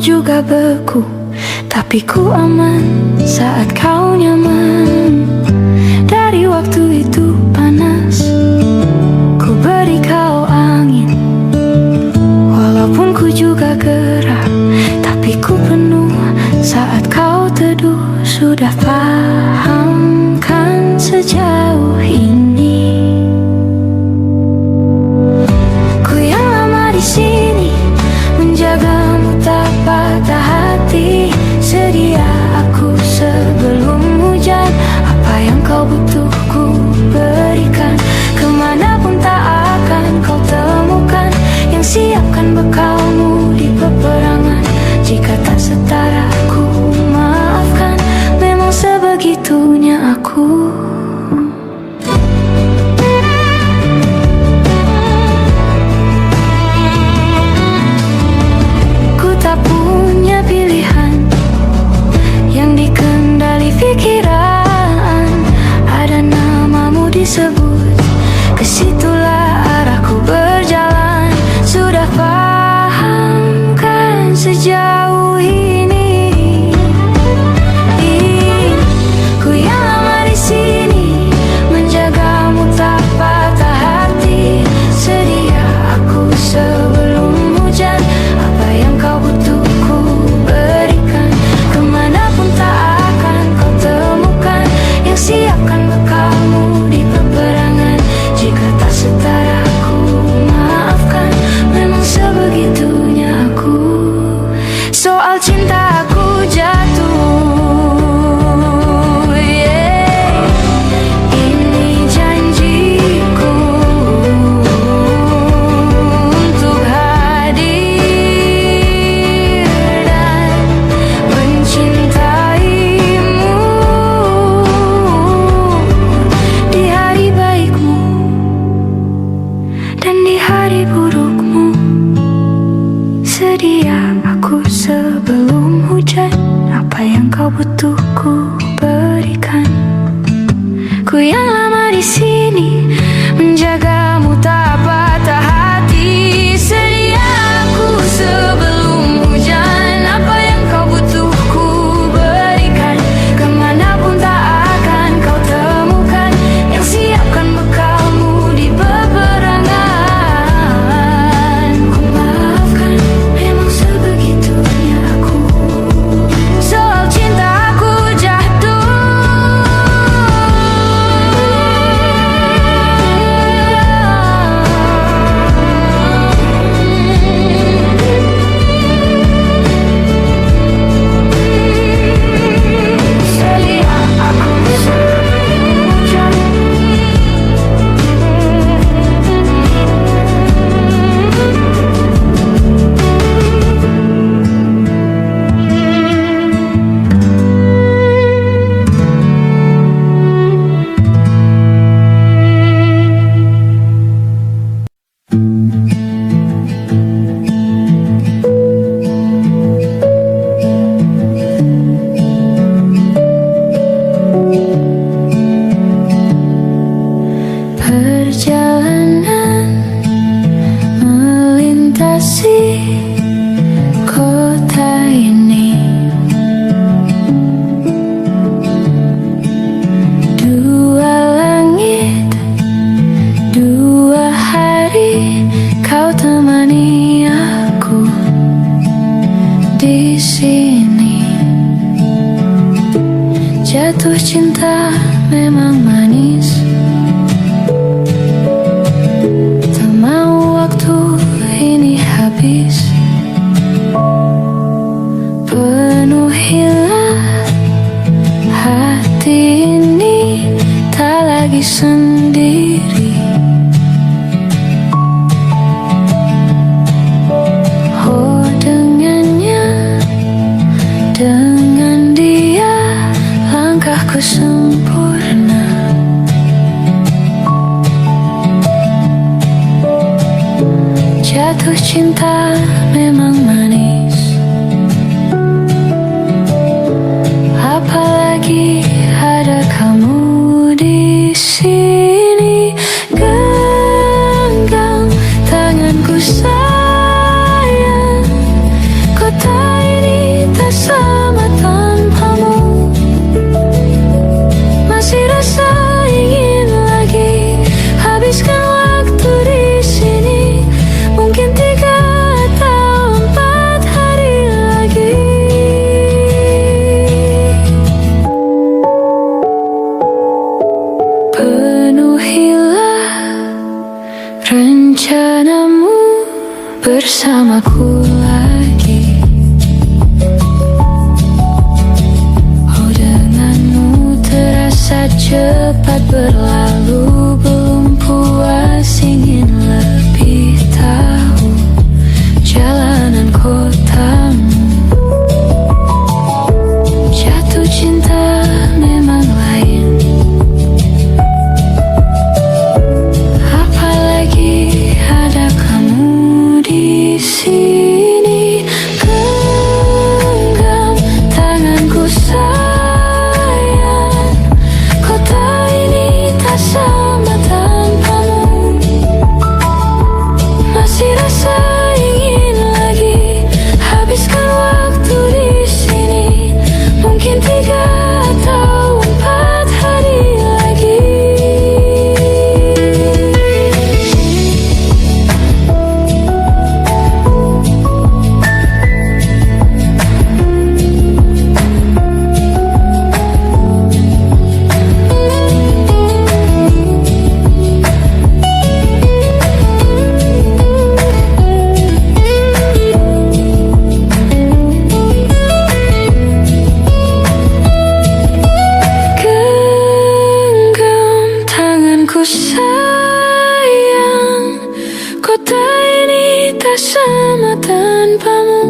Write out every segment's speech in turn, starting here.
juga beku, tapi ku aman saat kau nyaman. Dari waktu itu panas, ku beri kau angin. Walaupun ku juga gerah, tapi ku penuh saat kau teduh. Sudah paham kan sejauh ini? Ku yang lama di sini, menjagamu tak patah hati. Sedia aku sebelum hujan, apa yang kau butuh ku berikan. Kemanapun tak akan kau temukan yang siapkan bekalmu di peperangan. Jika tak setara ku maafkan, memang sebegitunya aku. Ku tak punya pilihan yang dikendali pikiran. Ada namamu disebut, kesitulah arahku berjalan. Sudah paham kan sejauh ini? Ku yang lama di sini, menjagamu tak patah hati. Sedia aku sebelum hujan, apa yang kau butuh ku berikan. Kemanapun tak akan kau temukan yang siapkan bekalmu di peperangan. Jika tak setara ku maafkan, memang sebegitunya aku. Soal cinta aku jatuh, yeah. Ini janjiku untuk hadir dan mencintaimu di hari baikmu dan di hari burukmu. Sedia aku sebelum hujan, apa yang kau butuh ku berikan. Ku yang lama di sini, menjagamu tak patah hati. Sedia aku sebelum hujan, apa yang kau butuh ku berikan. Kemanapun tak akan kau temukan yang siapkan bekalmu di peperangan. Ku maafkan, memang sebegitunya aku. Soal cinta aku jatuh. Sedia aku sebelum hujan. Perjalanan melintasi kota ini, dua langit, dua hari, kau temani aku di sini. Jatuh cinta memang manis, tak mau waktu ini habis. Penuhilah hati ini, tak lagi sendiri. Oh, dengannya, dengan dia, langkahku sempurna. Jatuh cinta memang manis, apalagi ada kamu di sini. Genggam tanganku sayang, kota ini cepat berlalu, belum puas ingin lebih tahu jalanan kotamu. Jatuh cinta memang lain, apalagi ada kamu di sini. Genggam tanganku sayang, kota ini tak sama tanpamu. Masih rasa ingin lagi habiskan waktu di sini, mungkin 3 atau 4 hari lagi. Genggam tanganku sayang, kota ini tak sama tanpamu.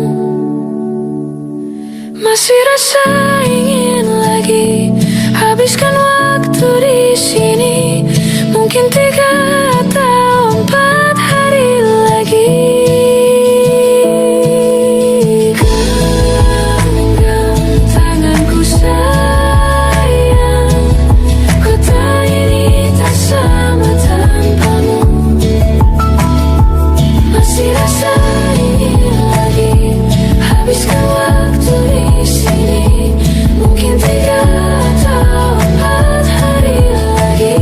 Masih rasa ingin lagi habiskan waktu di sini, mungkin 3 atau 4 hari lagi. Genggam tanganku sayang, kota ini tak sama tanpamu. Masih rasa ingin lagi habiskan waktu di sini, mungkin 3 atau 4 hari lagi.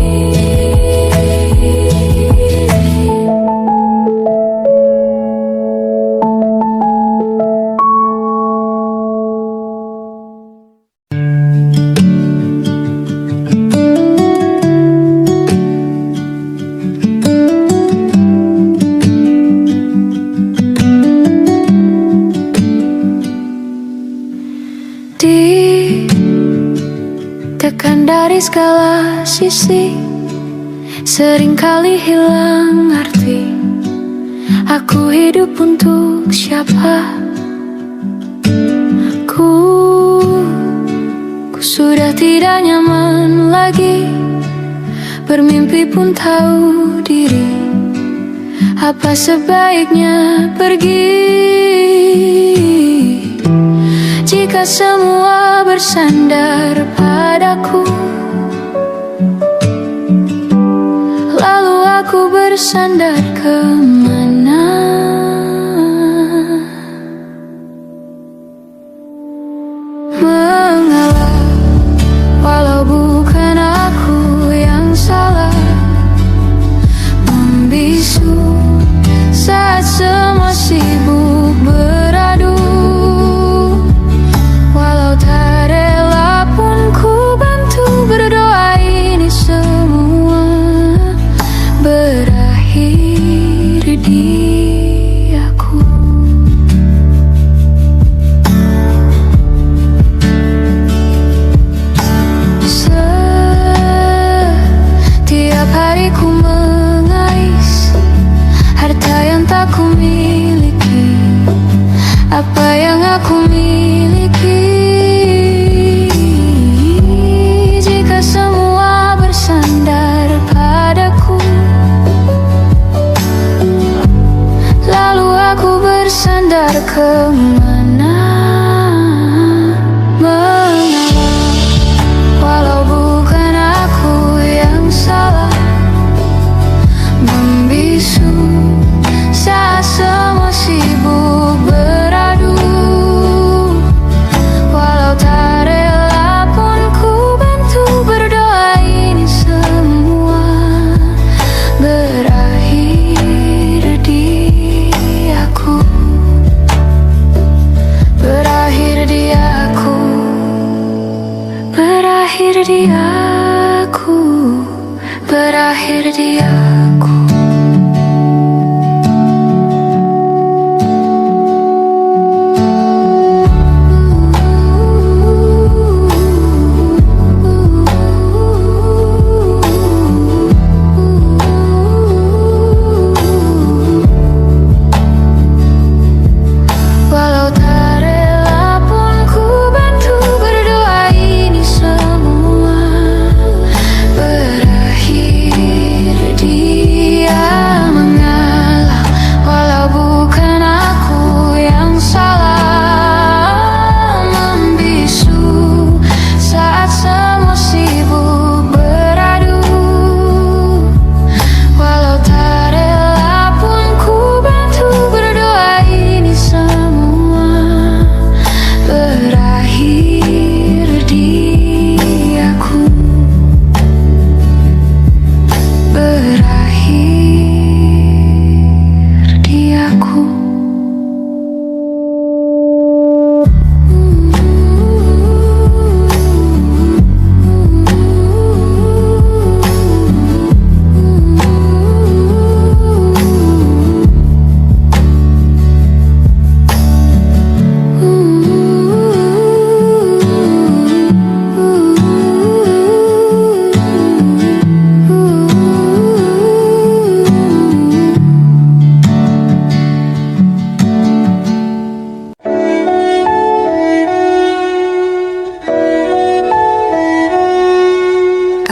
Ditekan dari segala sisi, seringkali hilang arti. Aku hidup untuk siapa? Ku sudah tidak nyaman lagi, bermimpi pun tahu diri. Apa sebaiknya pergi jika semua bersandar padaku? Lalu aku bersandar kemana? Mengalah, walau bukan aku yang salah. Membisu saat semua sibuk beradu. Walau tak rela pun ku bantu, berdoa ini semua berakhir di aku.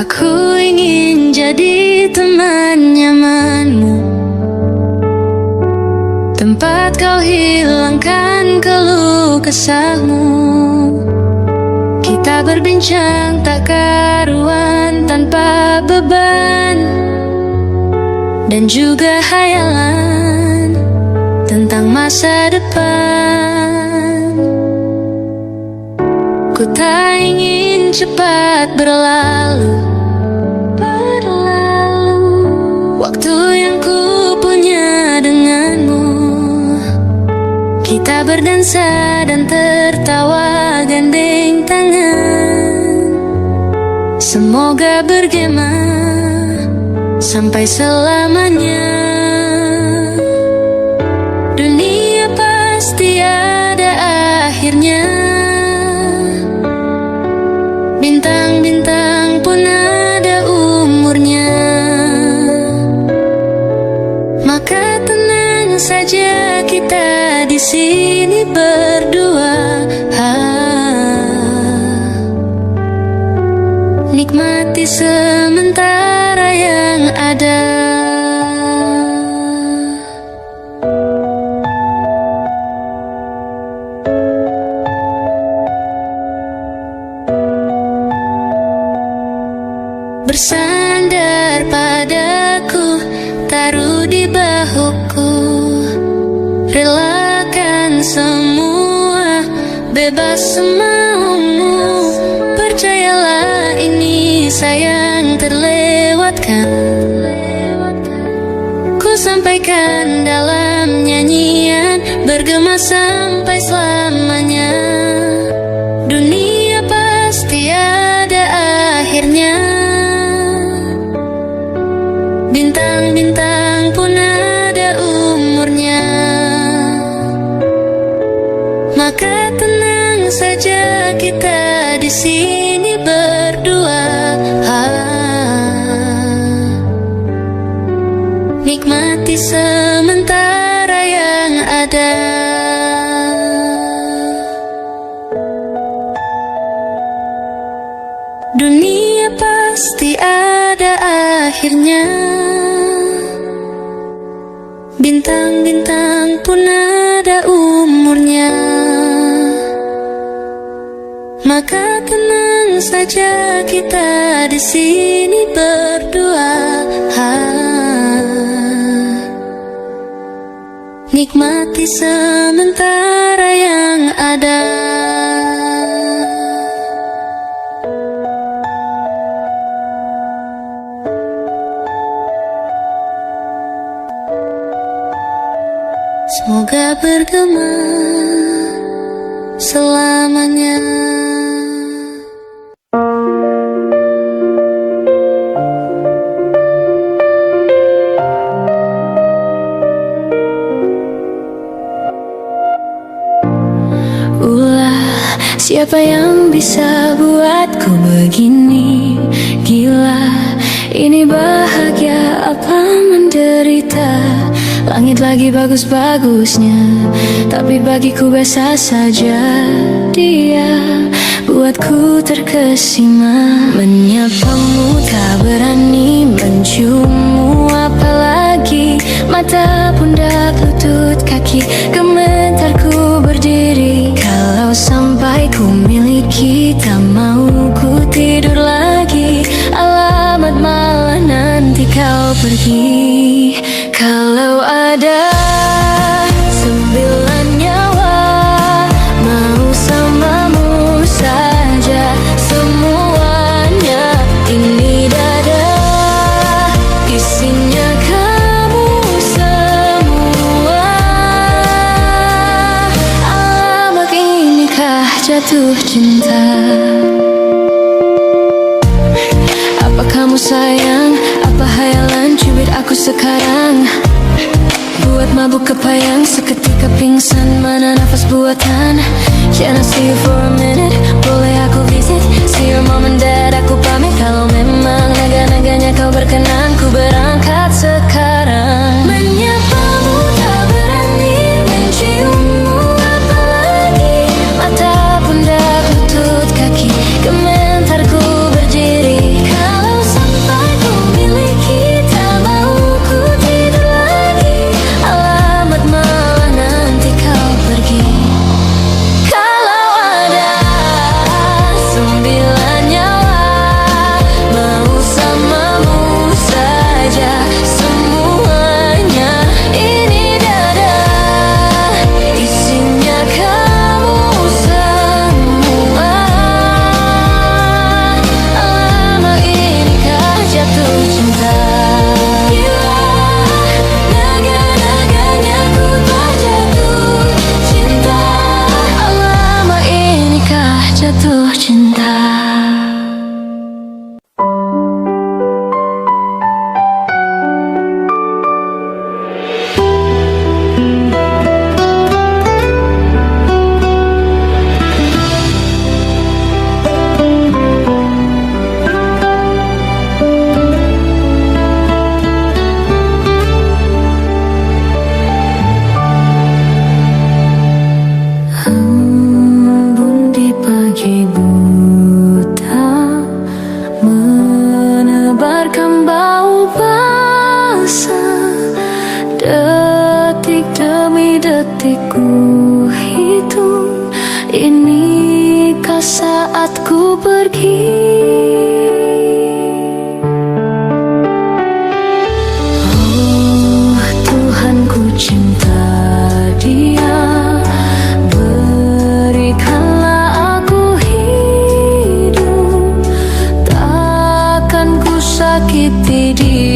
Aku ingin jadi teman nyamanmu, tempat kau hilangkan keluh kesahmu. Kita berbincang tak karuan tanpa beban, dan juga hayalan tentang masa depan. Ku tak ingin cepat berlalu waktu yang ku punya denganmu. Kita berdansa dan tertawa gandeng tangan. Semoga bergema sampai selamanya. Dunia pasti ada akhirnya. Bintang-bintang pun ada umurnya. Maka tenang saja kita di sini berdua. Nikmati sementara yang ada. Bersandar padaku, taruh di bahuku, relakan semua, bebas semaumu. Percayalah ini sayang terlewatkan. Ku sampaikan dalam nyanyian, bergema sampai selamanya. Dunia pasti ada akhirnya. Bintang-bintang pun ada umurnya. Maka tenang saja kita di sini berdua. Nikmati sementara yang ada. Dunia pasti ada akhirnya. Bintang-bintang pun ada umurnya. Maka tenang saja kita di sini berdua. Nikmati sementara yang ada. Semoga bergema selamanya. Ulah, siapa yang bisa buatku begini? Gila, ini bahagia apa menderita? Langit lagi bagus-bagusnya, tapi bagiku biasa saja. Dia buatku terkesima. Menyapamu tak berani, menciummu apalagi. Mata, pundak, lutut, kaki, gemetarku berdiri. Kalau sampai ku miliki, tak mau ku tidur lagi. Alamat malah nanti kau pergi. Kalau ada 9 nyawa, mau samamu saja semuanya. Ini dada, isinya kamu semua. Alamak inikah jatuh cinta? Apa kamu sayang? Apa hayalan cubit aku sekarang? Buat mabuk kepayang, seketika pingsan. Mana nafas buatan? Can I see you for a minute? Boleh aku visit? See your mom and dad, aku pamit. Kalau memang naga-naganya kau berkenan, ku berangkat sekarang. Menyapamu tak berani, menciummu apalagi. Mata, pundak, lutut, kaki, gementarku berdiri. Kalau jatuh cinta. Detik demi detik ku hitung, inikah saatku pergi? Oh Tuhan, ku cinta dia, berikanlah aku hidup, takkan ku sakiti dia.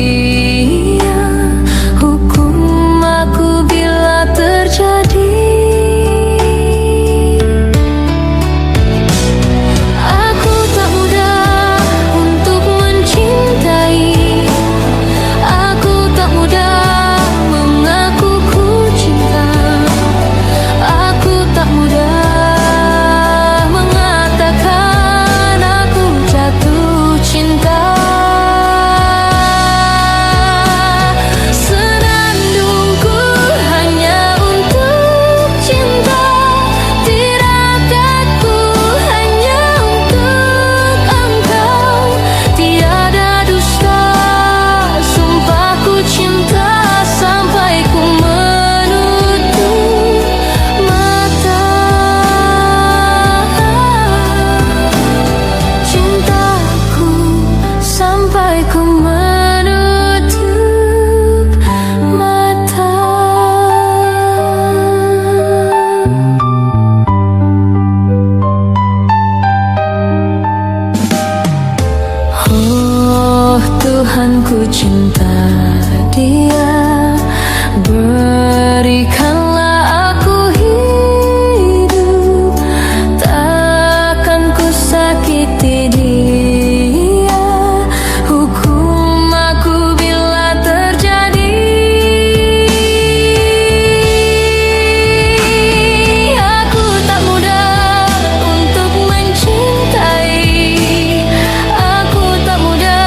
Tuhan, ku cinta dia, berikanlah aku hidup, takkan ku sakiti dia, hukum aku bila terjadi. Aku tak mudah untuk mencintai, aku tak mudah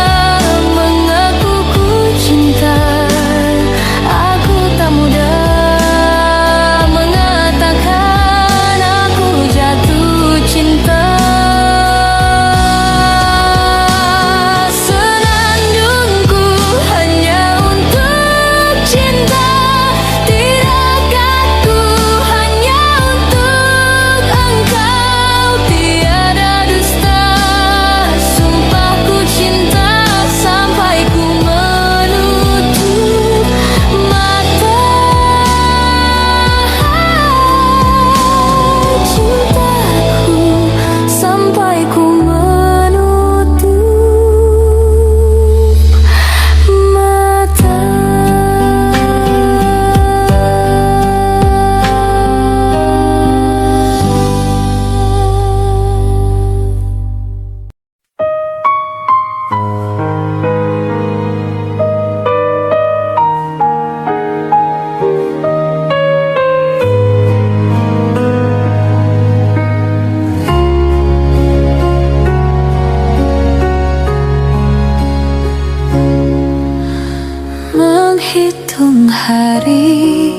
menghitung hari,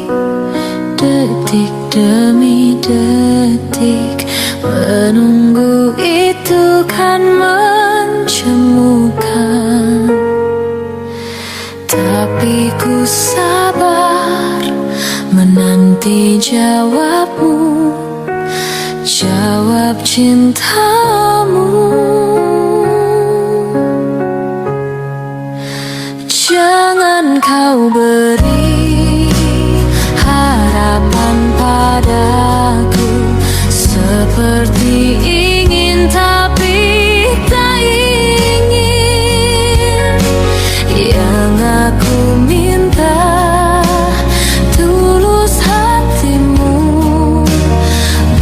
detik demi detik, menunggu itu kan mencemukan. Tapi ku sabar menanti jawabmu, jawab cintamu. Jangan kau beri harapan padaku, seperti ingin tapi tak ingin. Yang aku minta tulus hatimu,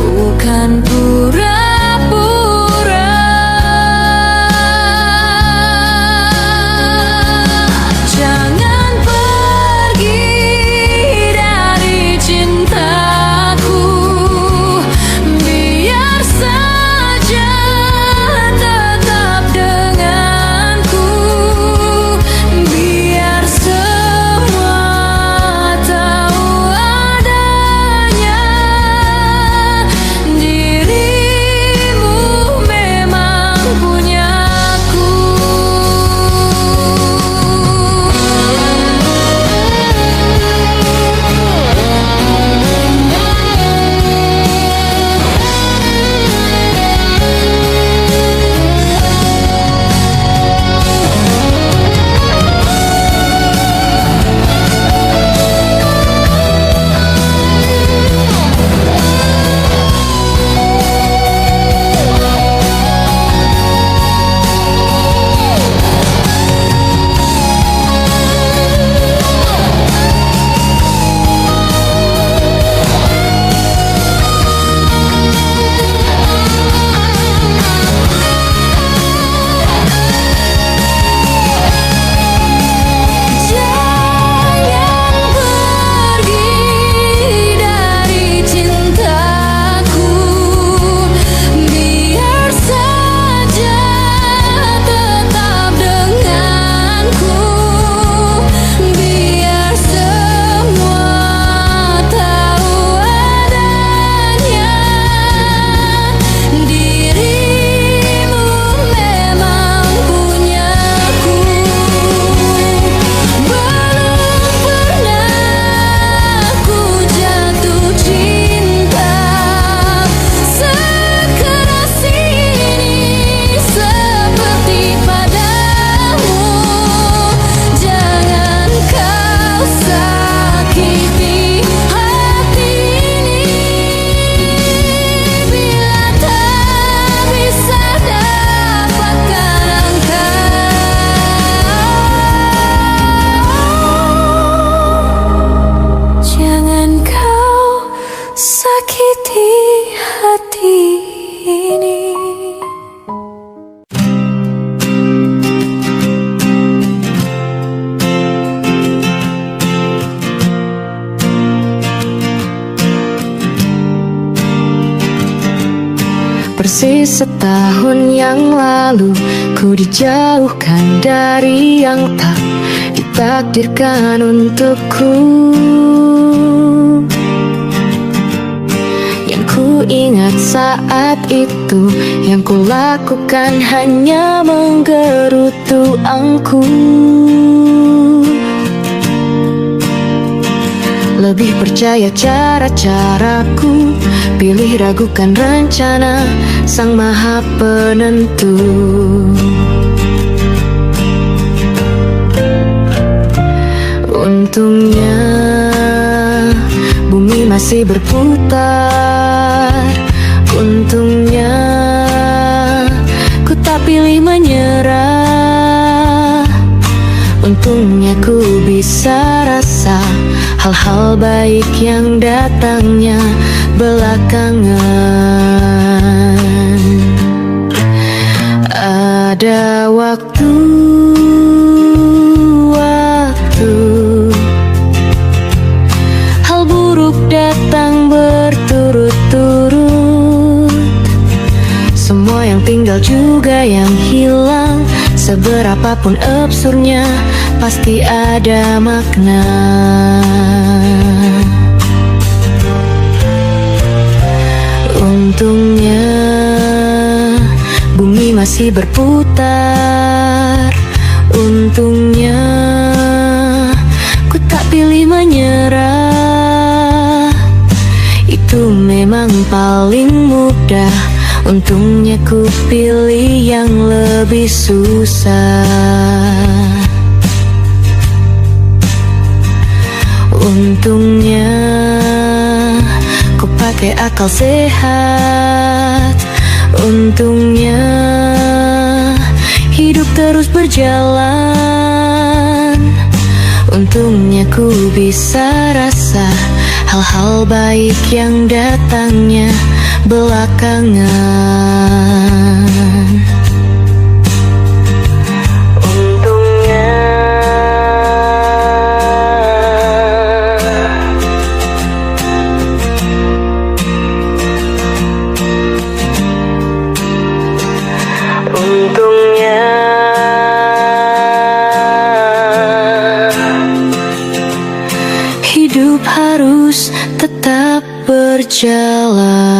bukan pura-pura. Masih setahun yang lalu ku dijauhkan dari yang tak ditakdirkan untukku. Yang ku ingat saat itu, yang ku lakukan hanya menggerutu angku. Lebih percaya cara-caraku, pilih ragukan rencana Sang Maha Penentu. Untungnya bumi masih berputar. Untungnya ku tak pilih menyerah. Untungnya ku bisa rasa hal-hal baik yang datangnya belakangan. Ada waktu hal buruk datang berturut-turut. Semua yang tinggal juga yang hilang. Seberapapun absurdnya, pasti ada makna. Untungnya bumi masih berputar. Untungnya ku tak pilih menyerah. Itu memang paling mudah. Untungnya ku pilih yang lebih susah. Untungnya ku pakai akal sehat. Untungnya hidup terus berjalan. Untungnya ku bisa rasa hal-hal baik yang datangnya belakangan. Untungnya hidup harus tetap berjalan.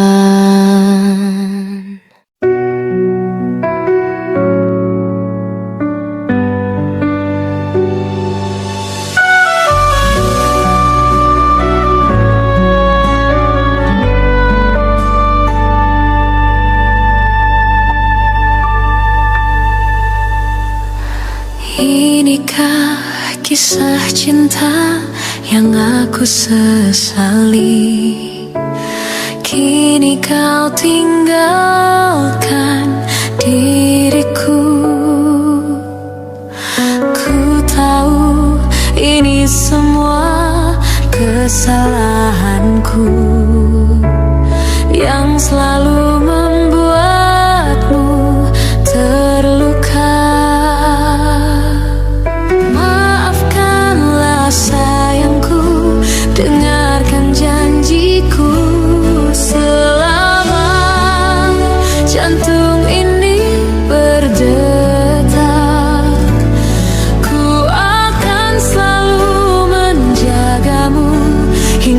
Inikah kisah cinta yang aku sesali? Kini kau tinggalkan diriku. Ku tahu ini semua kesalahanku yang selalu membuatmu terluka. Maafkanlah sayangku, dengarkan janjiku. Selama jantung ini berdetak, ku akan selalu menjagamu hingga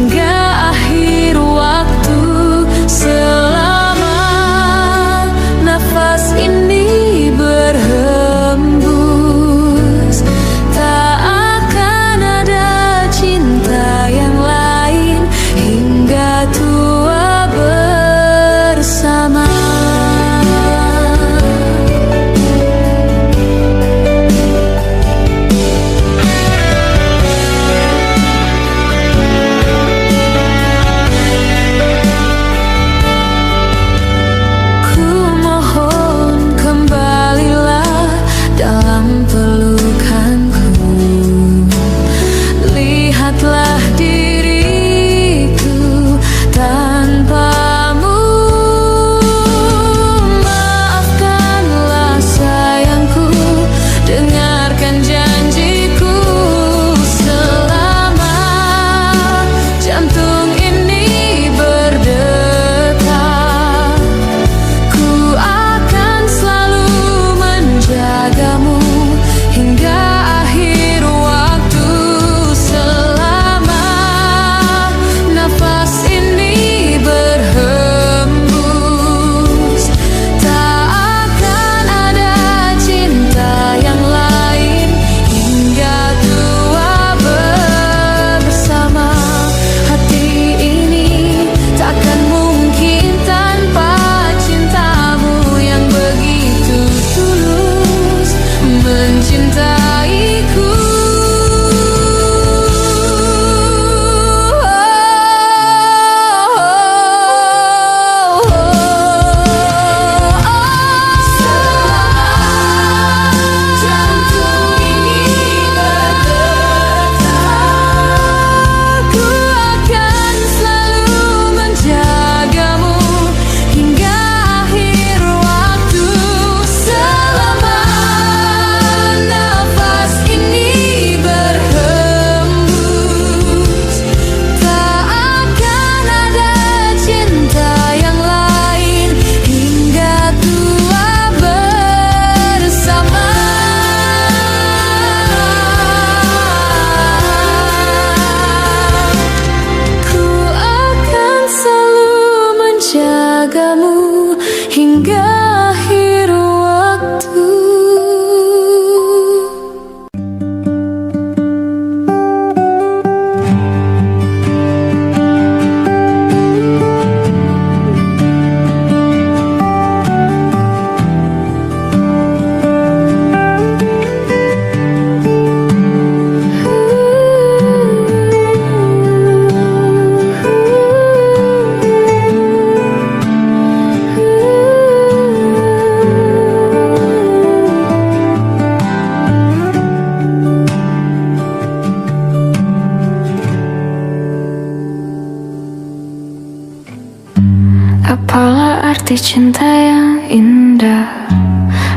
cinta yang indah?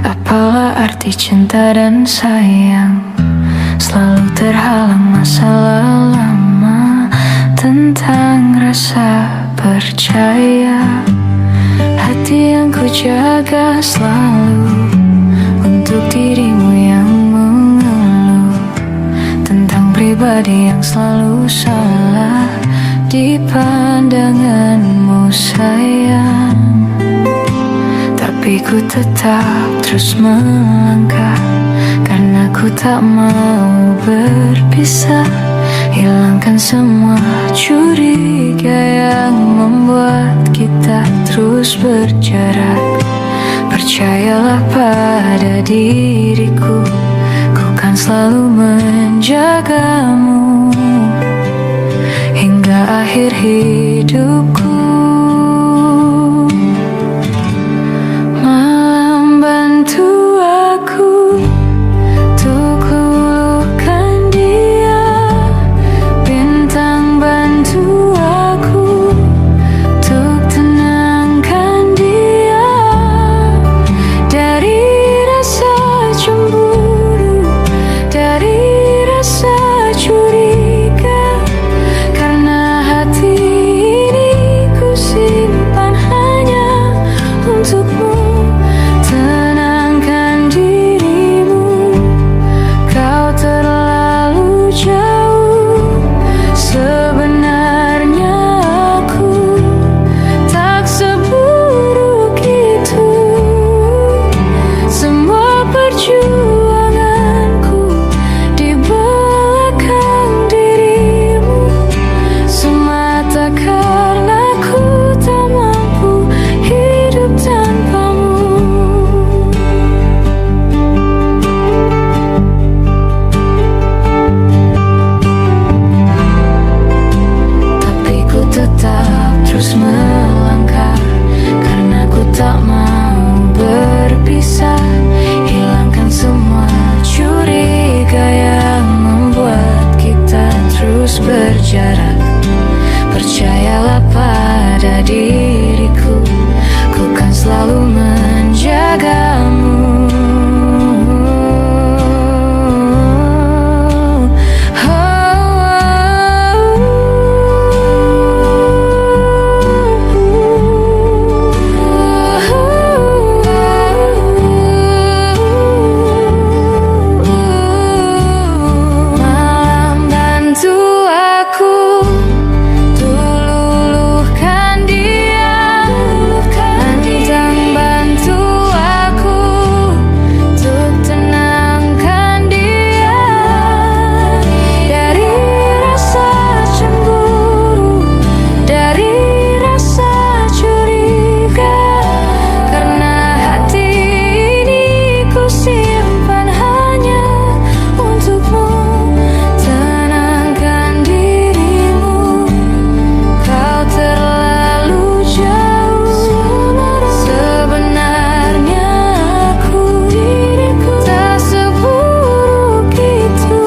Apalah arti cinta dan sayang? Selalu terhalang masalah lama. Tentang rasa percaya, hati yang ku jaga selalu untuk dirimu yang mengeluh tentang pribadi yang selalu salah di pandanganmu sayang. Tapi ku tetap terus melangkah karena ku tak mau berpisah. Hilangkan semua curiga yang membuat kita terus berjarak. Percayalah pada diriku, ku kan selalu menjagamu hingga akhir hidupku. Malam bantu aku untuk luluhkan dia, bintang bantu aku untuk tenangkan dia dari rasa cemburu, dari rasa curiga. Karena hati ini ku simpan hanya untukmu. Tenangkan dirimu, kau terlalu jauh. Sebenarnya aku tak seburuk itu. Semua perjuanganku di belakang dirimu semata karena ku tak mampu hidup tanpamu. Tapi ku tetap terus melangkah karena ku tak mau berpisah. Hilangkan semua curiga yang membuat kita terus berjarak. Percayalah pada diriku, ku kan selalu menjagamu. Malam bantu aku luluhkan dia, bintang bantu aku untuk tenangkan dia dari rasa cemburu, dari rasa curiga. Karena hati ini ku simpan hanya untukmu. Tenangkan dirimu, kau terlalu jauh. Sebenarnya aku tak seburuk itu.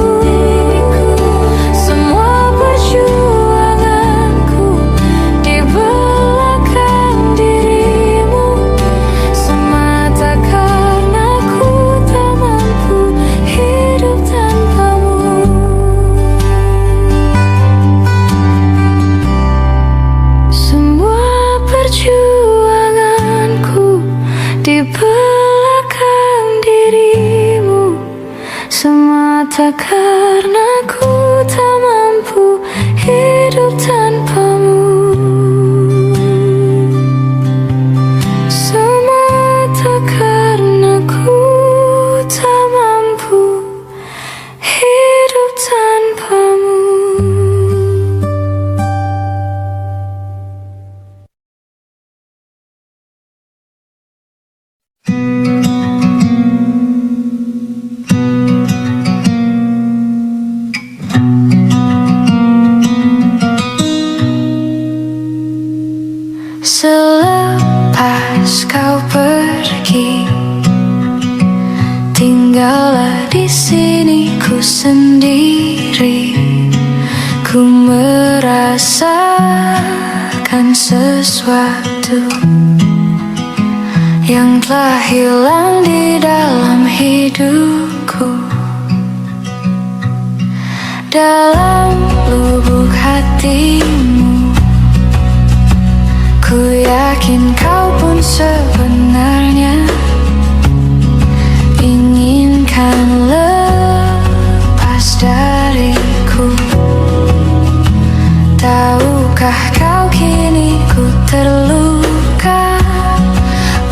Semua perjuanganku di belakang dirimu semata karena ku tak mampu hidup tanpamu. Semua perjuanganku di belakang dirimu semata karena ku tak mampu hidup tanpamu. Semata karena ku tak mampu hidup tanpamu. Selepas kau pergi, tinggallah di sini ku sendiri. Ku merasakan sesuatu yang telah hilang di dalam hidupku. Dalam lubuk hatimu, ku yakin kau pun sebenarnya inginkan lepas dariku. Tahukah kau kini ku terluka?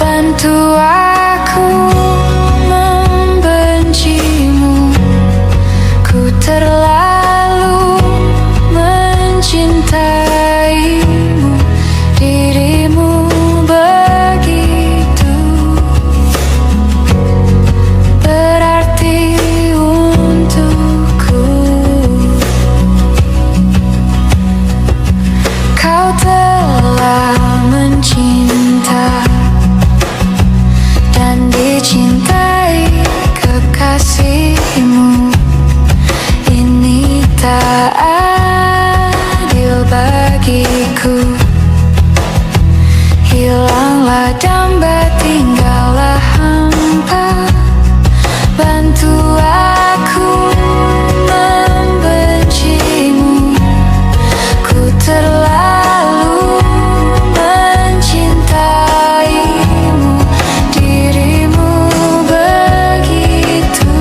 Bantu aku membencimu. Ku terlalu mencintaimu. Dirimu begitu berarti untukku. Kau telah mencinta dan dicintai kekasihmu. Ini tak adil bagiku. Hilanglah damba, tinggallah hampa. Bantu aku membencimu. Ku terlalu mencintaimu. Dirimu begitu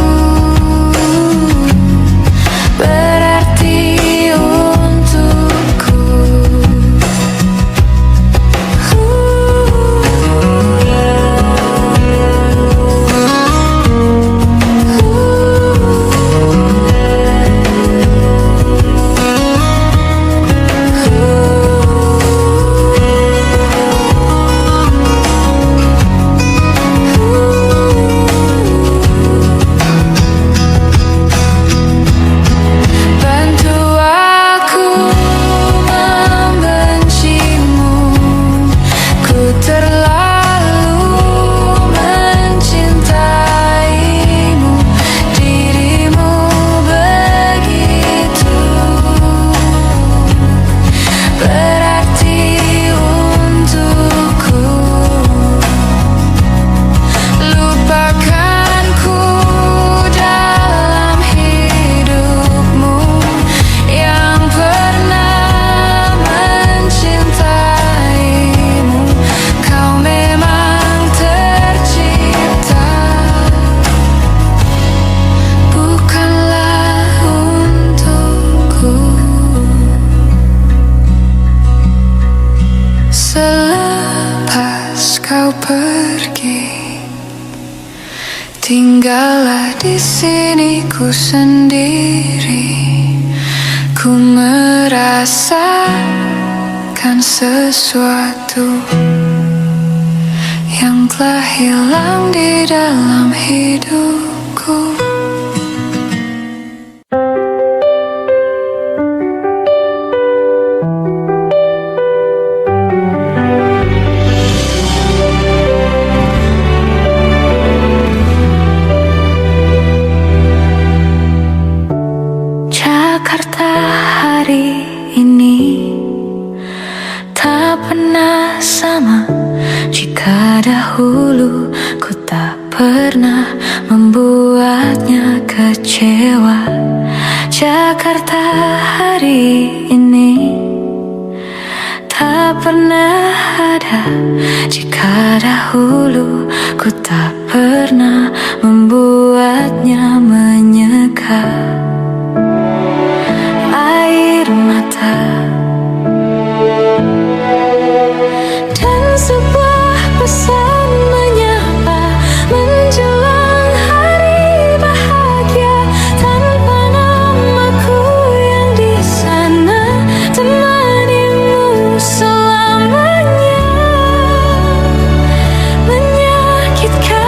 berarti untukku. Bantu aku membencimu. Ku terlalu mencintaimu. Dirimu begitu berarti untukku. Lupakanku dalam hidupmu yang pernah mencintaimu. Kau memang tercipta bukanlah untukku. Selepas kau pergi, tinggallah di sini ku sendiri. Ku merasakan sesuatu yang telah hilang di dalam hidupku. Jakarta hari ini tak pernah sama jika dahulu ku tak pernah membuatnya kecewa. Jakarta hari ini tak pernah ada jika dahulu ku tak pernah membuatnya menyeka. Air mata dan sebuah pesan menyapa menjelang hari bahagia. Tanpa namaku yang di sana, temanimu selamanya. Menyakitkan,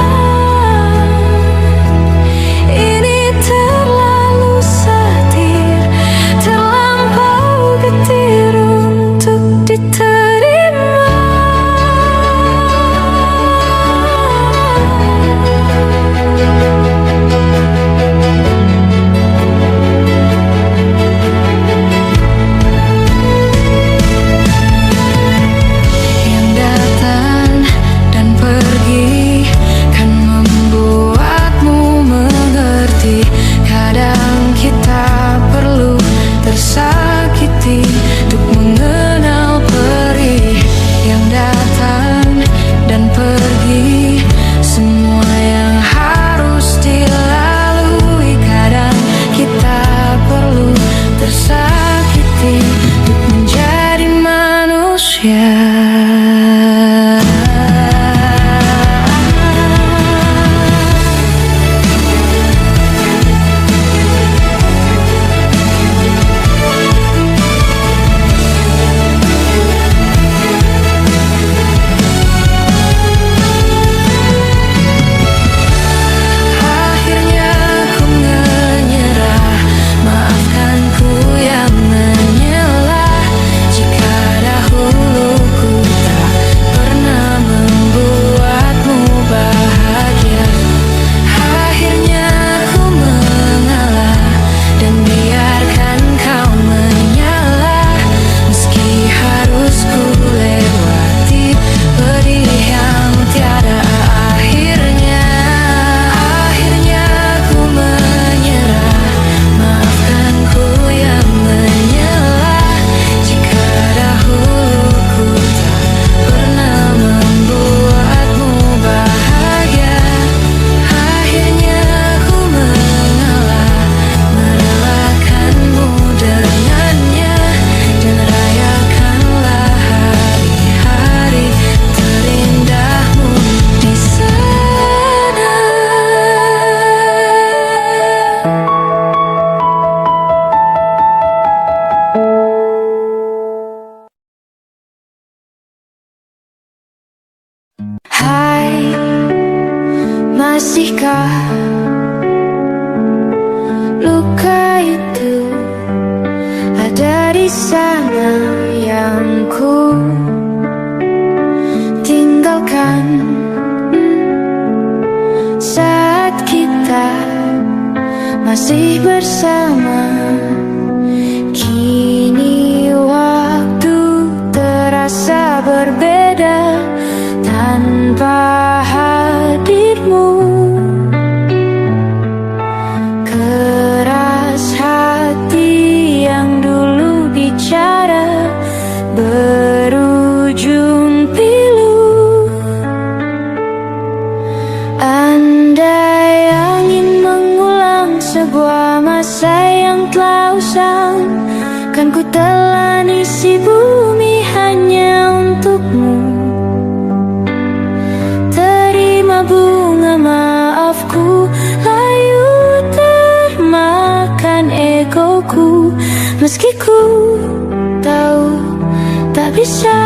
ini terlalu Masihkah luka itu ada di sana yang ku tinggalkan saat kita masih bersama? Kini waktu terasa berbeda tanpa hadirmu. Keras hati yang dulu bicara berujung pilu. Andai angin mengulang sebuah masa yang telah usang, kan ku telan isi bumi hanya untukmu. Terima bunga maafku, layu termakan egoku. Meski ku tahu tak bisa.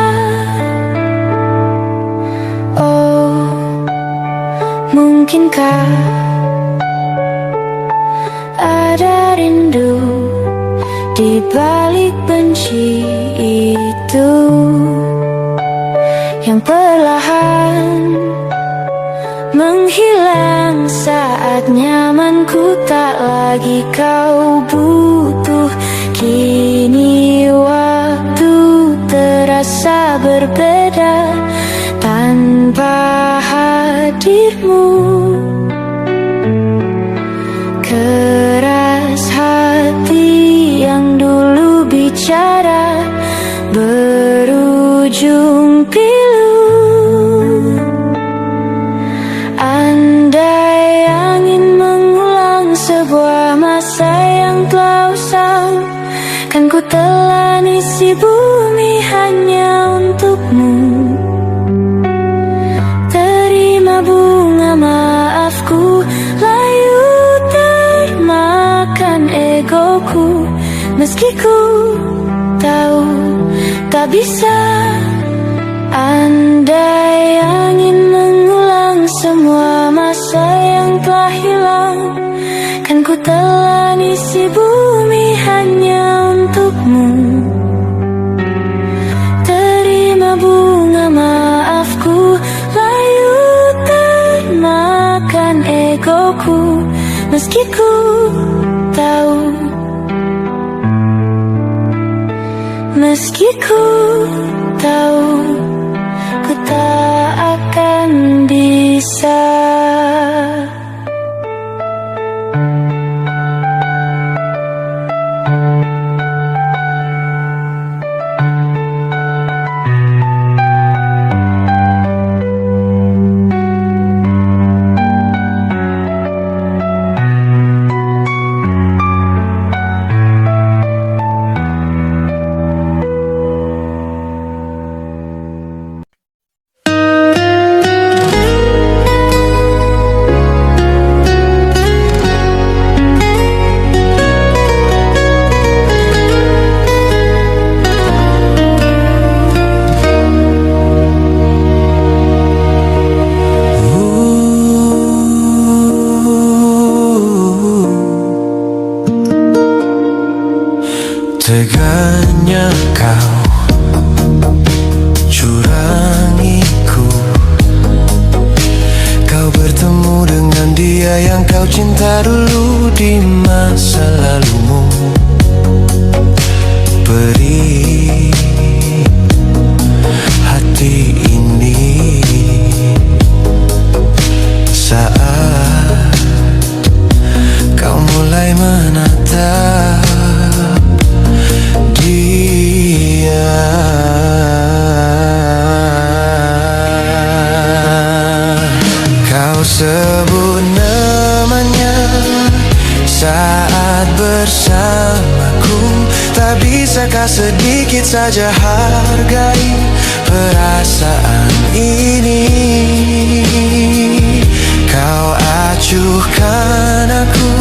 Oh, mungkinkah ada rindu di balik benci itu yang perlahan menghilang saat nyamanku tak lagi kau butuh. Kini waktu terasa berbeda tanpa hadirmu. Keras hati yang dulu bicara berujung pilu. Andai angin mengulang sebuah masa yang telah usang, kan ku telan isi bumi hanya untukmu. Terima bunga maafku, layu termakan egoku. Meski ku tahu tak bisa. Andai angin mengulang semua masa yang telah hilang, kan ku telan isi bumi hanya untukmu. Terima bunga maafku, layu termakan egoku. Meski ku tahu, meski ku tahu, ku tak akan bisa. Teganya kau curangiku. Kau bertemu dengan dia yang kau cinta dulu di masa lalumu. Beri hati ini saat kau mulai menatap dia. Kau sebut namanya saat bersamaku. Tak bisakah sedikit saja hargai perasaan ini? Kau acuhkan aku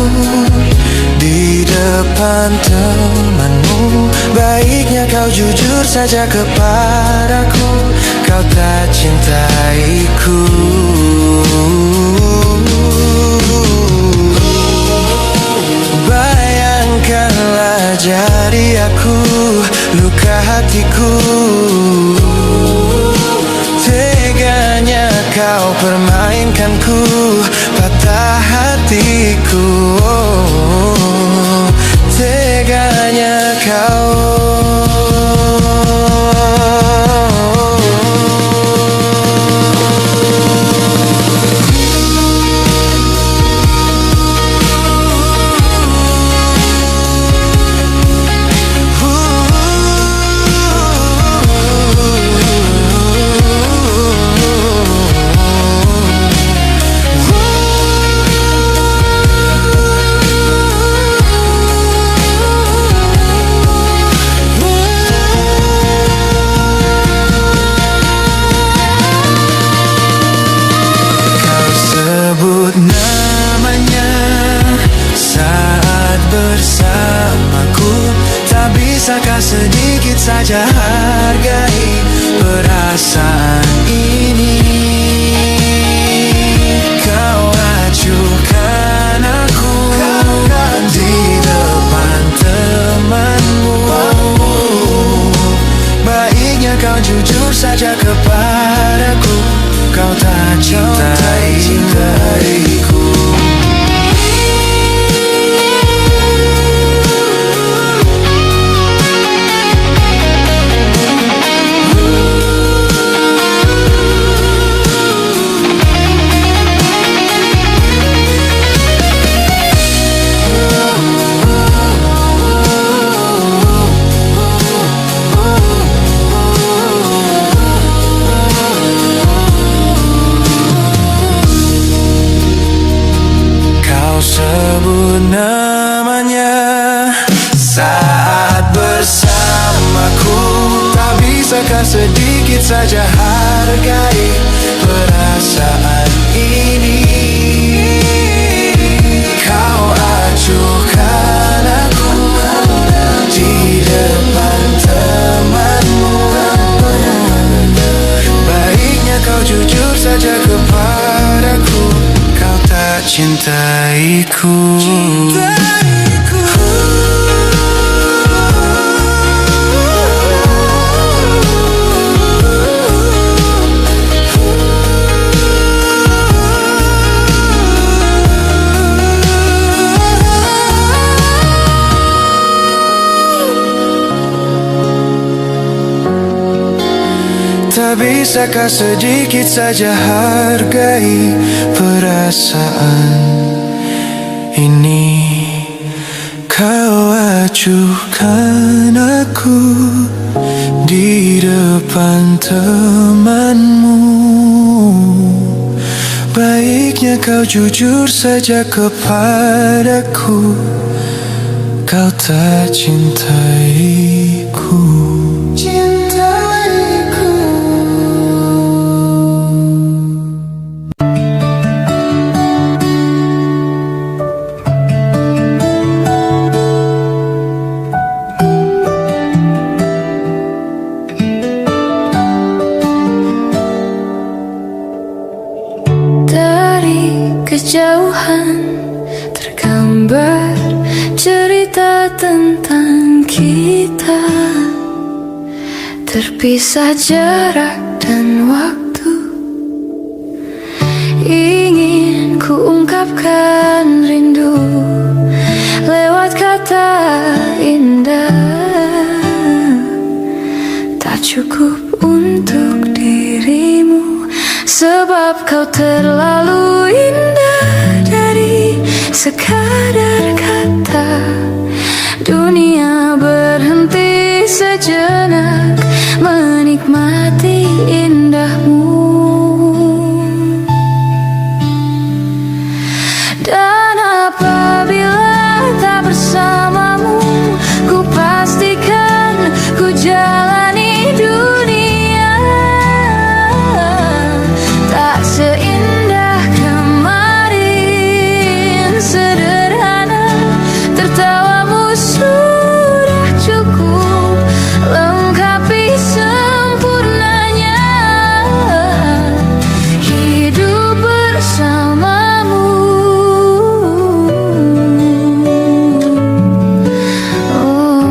di depan temanmu. Baiknya kau jujur saja kepadaku, kau tak cintaiku. jadi aku, luka hatiku. Teganya kau permainkanku, patah hatiku. Teganya kau. Namanya saat bersamaku, tak bisakah sedikit saja hargai perasaan ini. Kau acuhkan aku di depan temanmu. Baiknya kau jujur saja kepadaku, kau tak cintaiku. Sebut namanya saat bersamaku, tak bisakah sedikit saja hargai perasaan ini. Kau acuhkan aku di depan temanmu. Baiknya kau jujur saja kepadaku, kau tak cintaiku. Tak bisakah sedikit saja hargai perasaan ini. Kau acuhkan aku di depan temanmu. Baiknya kau jujur saja kepadaku, kau tak cintaiku. Kejauhan tergambar cerita tentang kita, terpisah jarak dan waktu. Ingin ku ungkapkan rindu lewat kata indah, tak cukup untuk dirimu, sebab kau terlalu indah. Dari sekadar kata, dunia berhenti sejenak menikmati indahmu. Dan apabila tak bersamamu, ku pastikan ku jalani dunia tak seindah kemarin. Sederhana, tertawamu sudah cukup lengkapi sempurnanya hidup bersamamu. Oh.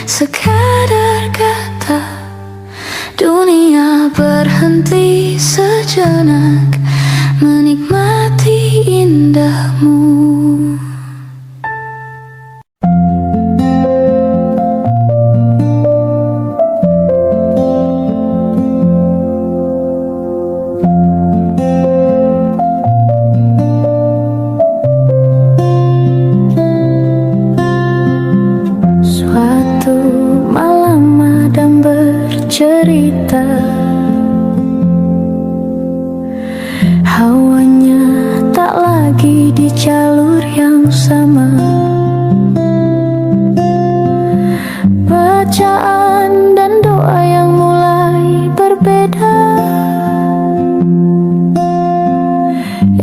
sekadar kata. Dunia berhenti sejenak menikmati indahmu. Suatu malam Adam bercerita, hawanya tak lagi di jalur yang sama. Bacaan dan doa yang mulai berbeda.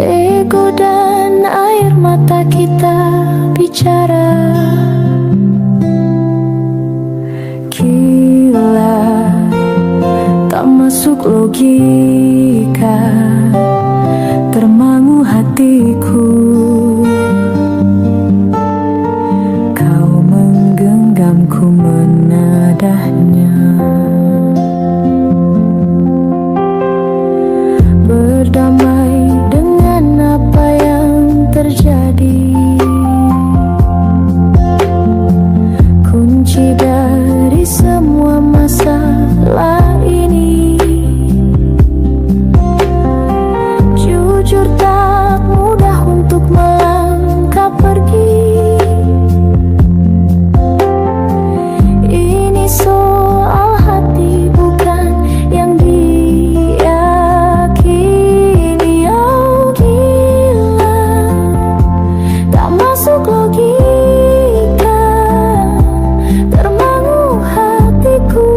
Ego dan air mata kita bicara. Gila, tak masuk logika, termangu hatiku. Kau menggenggamku menadahnya, berdamai dengan apa yang terjadi. Kunci dari semua masalah ini, jujur tak mudah untuk melangkah pergi. Ini soal hati bukan yang diyakini. Oh gila, tak masuk logika, termangu hatiku.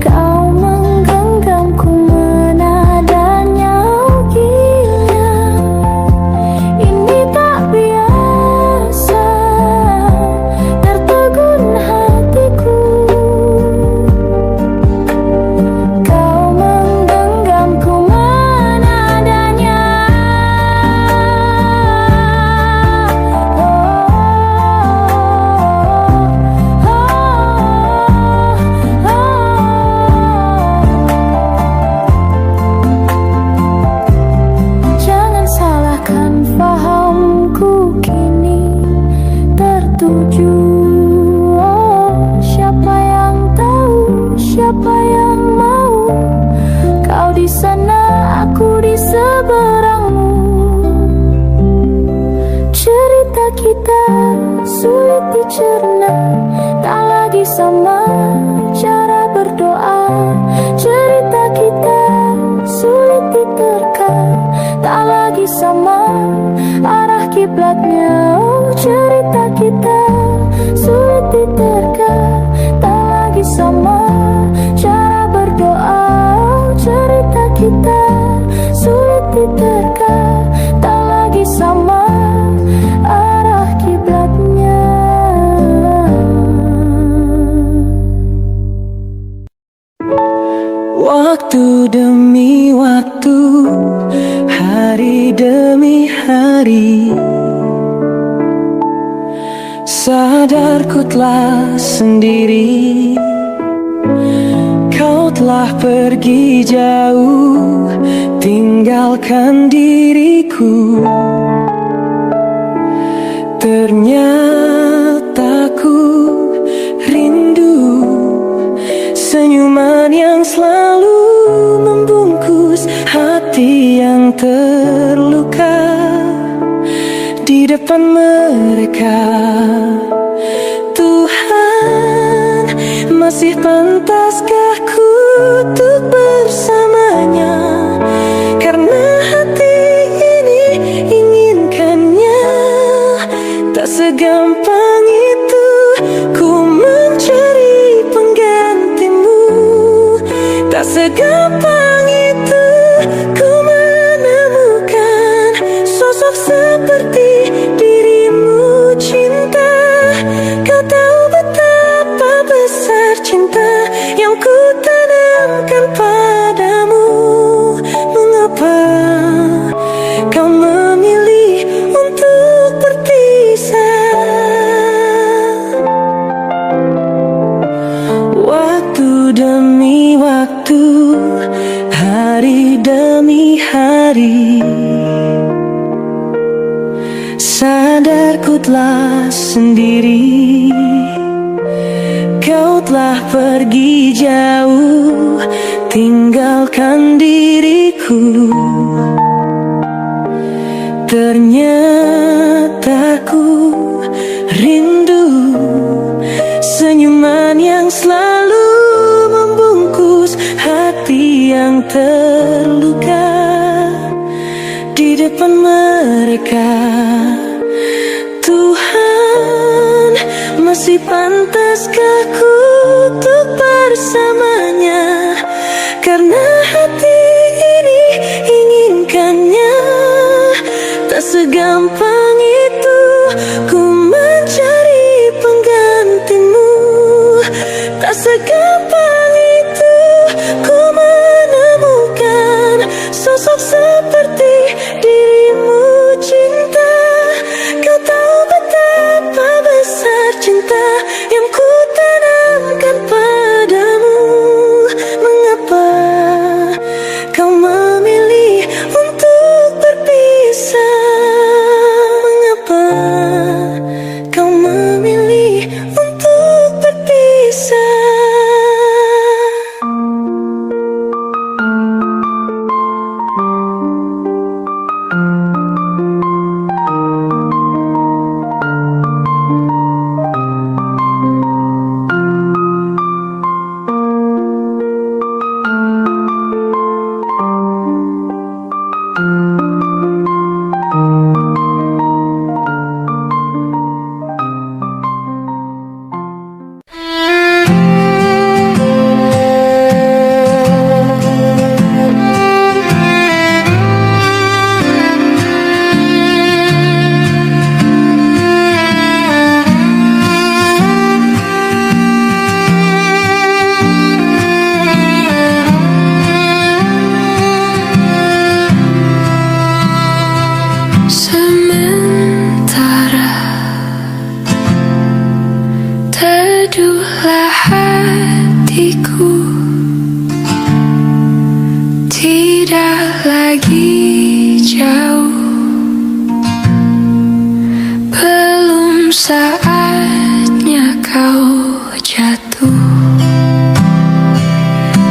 Kau menggenggamku menadanya. Oh gila, ini tak biasa, tertegun hatiku. Kau menggenggamku menadanya. Jangan salahkan fahamku kini tertuju. Oh, siapa yang tahu, siapa yang mau? Kau di sana, aku di seberangmu. Cerita kita sulit dicerna, tak lagi sama cara berdoa. Cerita kita sulit diterka, tak lagi sama arah kiblatnya. Oh, cerita kita sulit diterka, tak lagi sama cara berdoa. Oh, cerita kita sulit diterka, tak lagi sama arah kiblatnya. Waktu demi waktu, hari demi hari, sadarku telah sendiri. Kau telah pergi jauh, tinggalkan diriku. Ternyata ku rindu senyuman yang selalu membungkus hati yang terluka di depan mereka. Tuhan, masih pantaskah ku untuk bersamanya? Karena hati ini inginkannya, tak segampang itu ku mencari penggantimu. Tak segampang itu ku menemukan sosok seperti dirimu. Cinta, kau tahu betapa besar cinta yang ku tanamkan padamu. Mengapa kau memilih untuk berpisah? sendiri. Kau telah pergi jauh, tinggalkan diriku. Ternyata ku rindu senyuman yang selalu membungkus hati yang terluka. Di depan mereka, Tuhan, masih pantaskah ku untuk bersamanya? Karena hati ini inginkannya. Tak segampang itu ku mencari penggantimu. Tak segampang itu ku menemukan sosok seperti dirimu, cinta. Kau tahu betapa besar cinta yang ku tanamkan padamu. Mengapa kau memilih untuk berpisah? Mengapa kau memilih untuk berpisah? Teduhlah hatiku, tidak lagi jauh. Belum saatnya kau jatuh.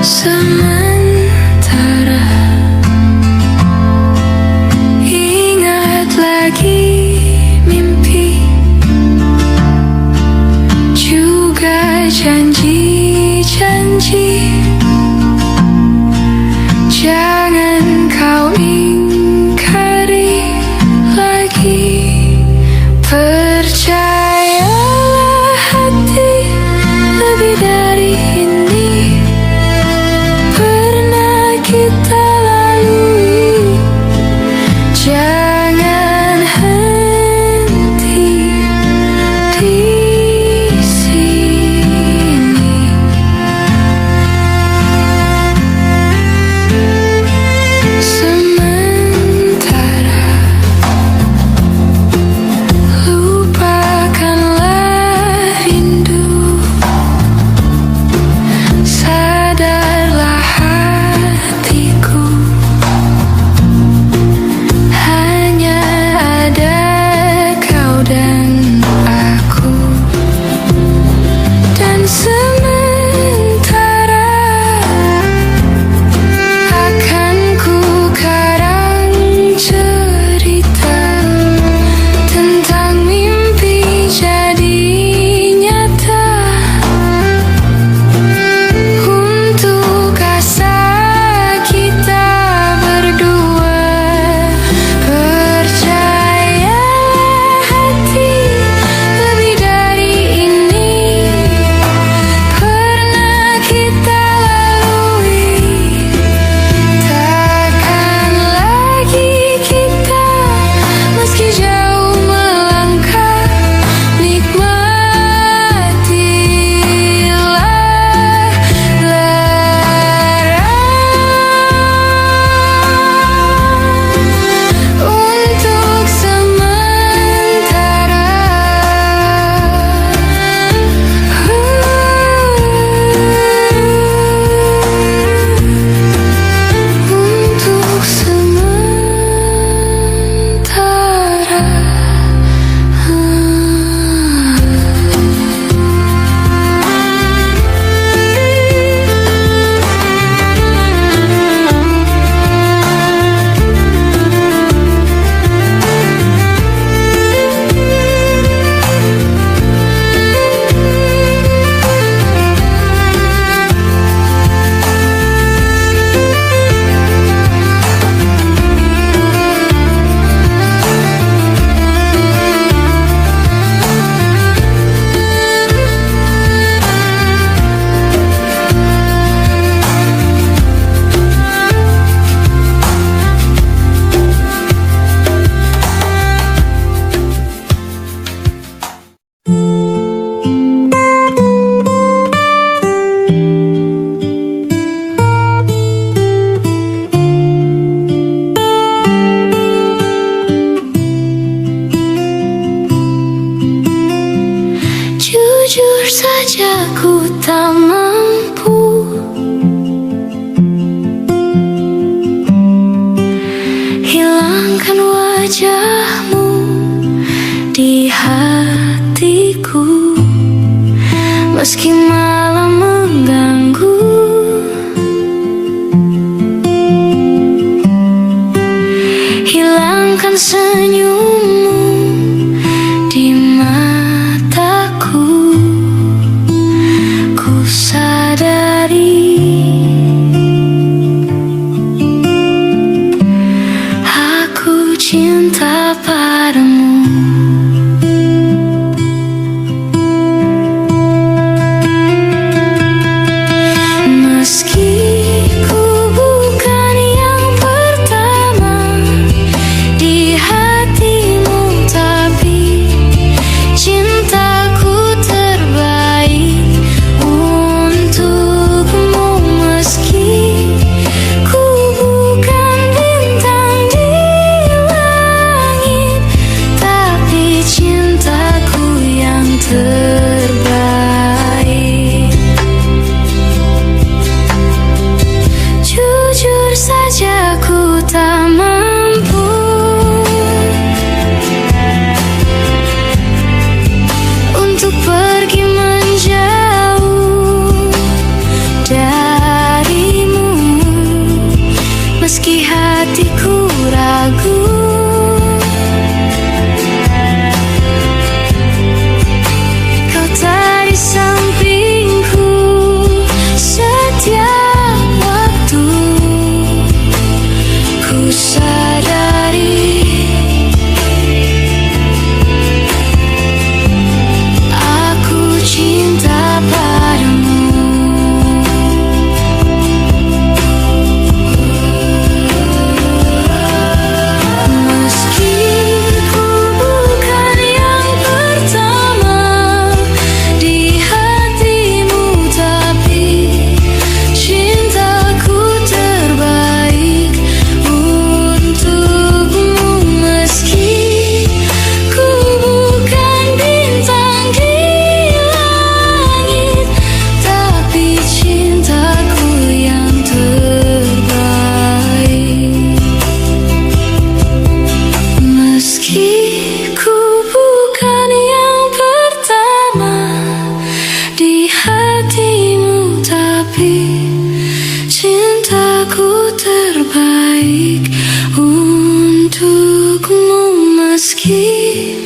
Sementara ingat lagi mimpi, juga janji-janji. Jangan kau ingkari lagi. Percaya saja ku tak mampu hilangkan wajahmu di hatiku, meski malam mengganggu. Hilangkan senyummu di mataku. Ku sadari aku cinta padamu. Meski ku bukan yang pertama di hatimu, tapi cintaku terbaik untukmu. Meski ku bukan bintang di langit, tapi cintaku yang terbaik. Jujur saja ku tak mampu untuk pergi menjauh darimu, meski hatiku ragu. Kau tak di sampingku setiap waktu. Ku sadari aku cinta padamu. Meski ku bukan yang pertama di hatimu, tapi cintaku terbaik untukmu. Meski ku bukan bintang di langit, tapi cintaku yang terbaik. Meski ku bukan yang pertama di hatimu, tapi cintaku terbaik untukmu. Meski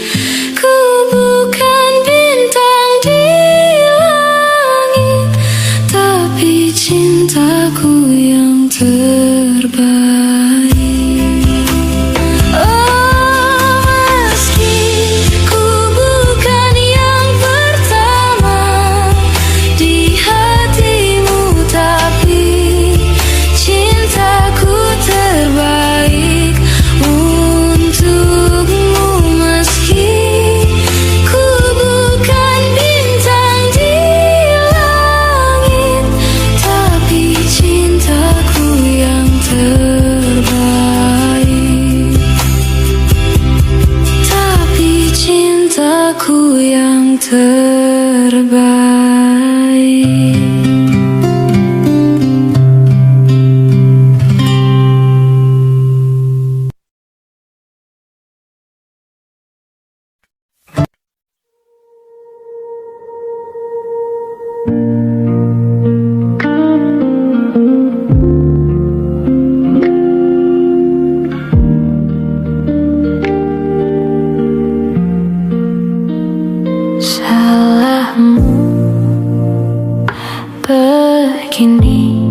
ku bukan bintang di langit, tapi cintaku yang terbaik. Oh, meski ku bukan yang pertama di hatimu, tapi cintaku terbaik untukmu. Meski ku bukan bintang di langit, tapi cintaku yang terbaik. Tapi cintaku yang terbaik. Salahmu begini,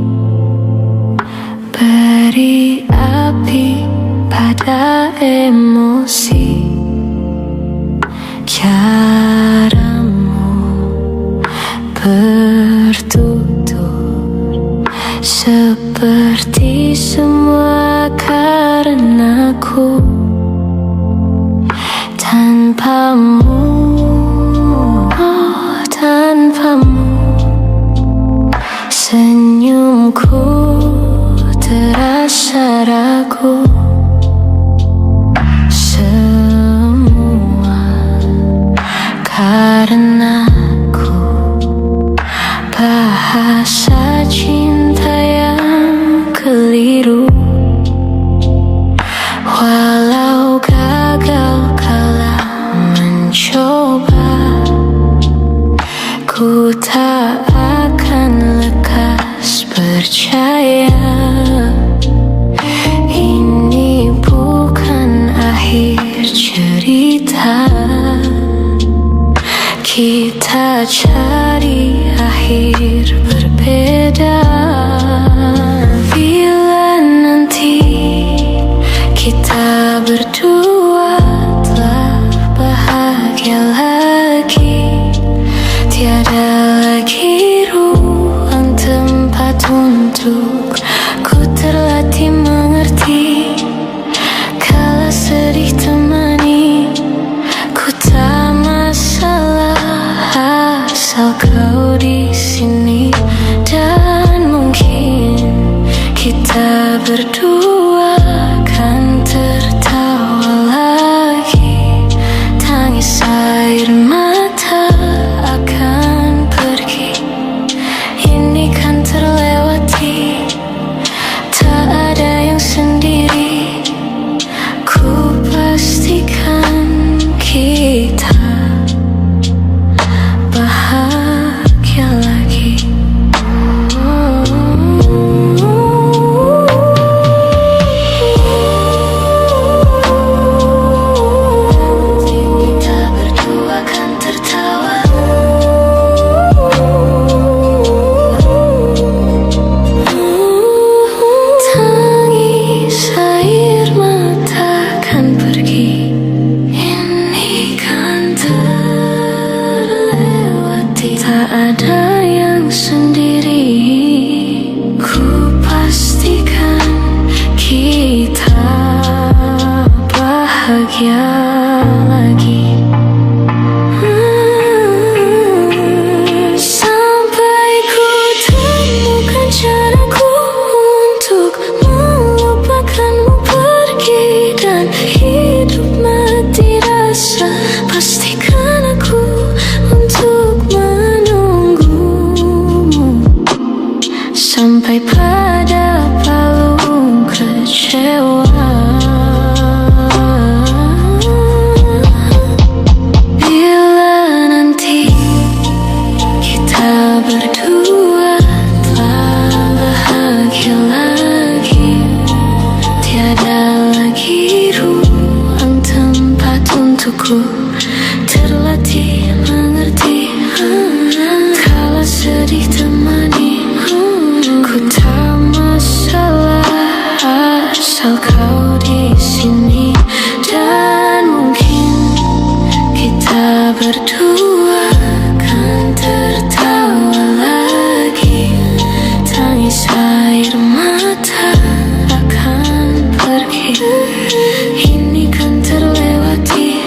beri api pada emosi. Caramu bertutur seperti semua karenaku. Tanpamu, oh tanpamu, senyumku terasa ragu. Semua karenaku Ku tak akan lekas percaya ini bukan akhir cerita. Kita cari akhir berbeda. Bila nanti kita berdua telah bahagia lagi, tiada lagi ruang tempat untuk ku terlatih mengerti. Kala sedih temani, ku tak masalah asal kau di sini. Dan mungkin kita berdua kan tertawa lagi. Tangis air mata akan pergi, ini kan terlewati. Tak ada yang sendiri, ku pastikan kita bahagia lagi. Kita berdua kan tertawa. Tangis air mata kan pergi, ini kan terlewati. Tak ada yang sendiri, ku pastikan kita bahagia lagi. Sampai ku temukan caraku untuk melupakanmu pergi dan hidup mati rasa. Pastikan aku untuk menunggumu sampai pada palung kecewa. Bila nanti kita berdua telah bahagia lagi, tiada lagi ruang tempat untukku terlatih mengerti. Kala sedih temani, ku tak masalah asal kau di sini. Dan mungkin kita berdua kan tertawa lagi. Tangis air mata akan pergi, ini kan terlewati.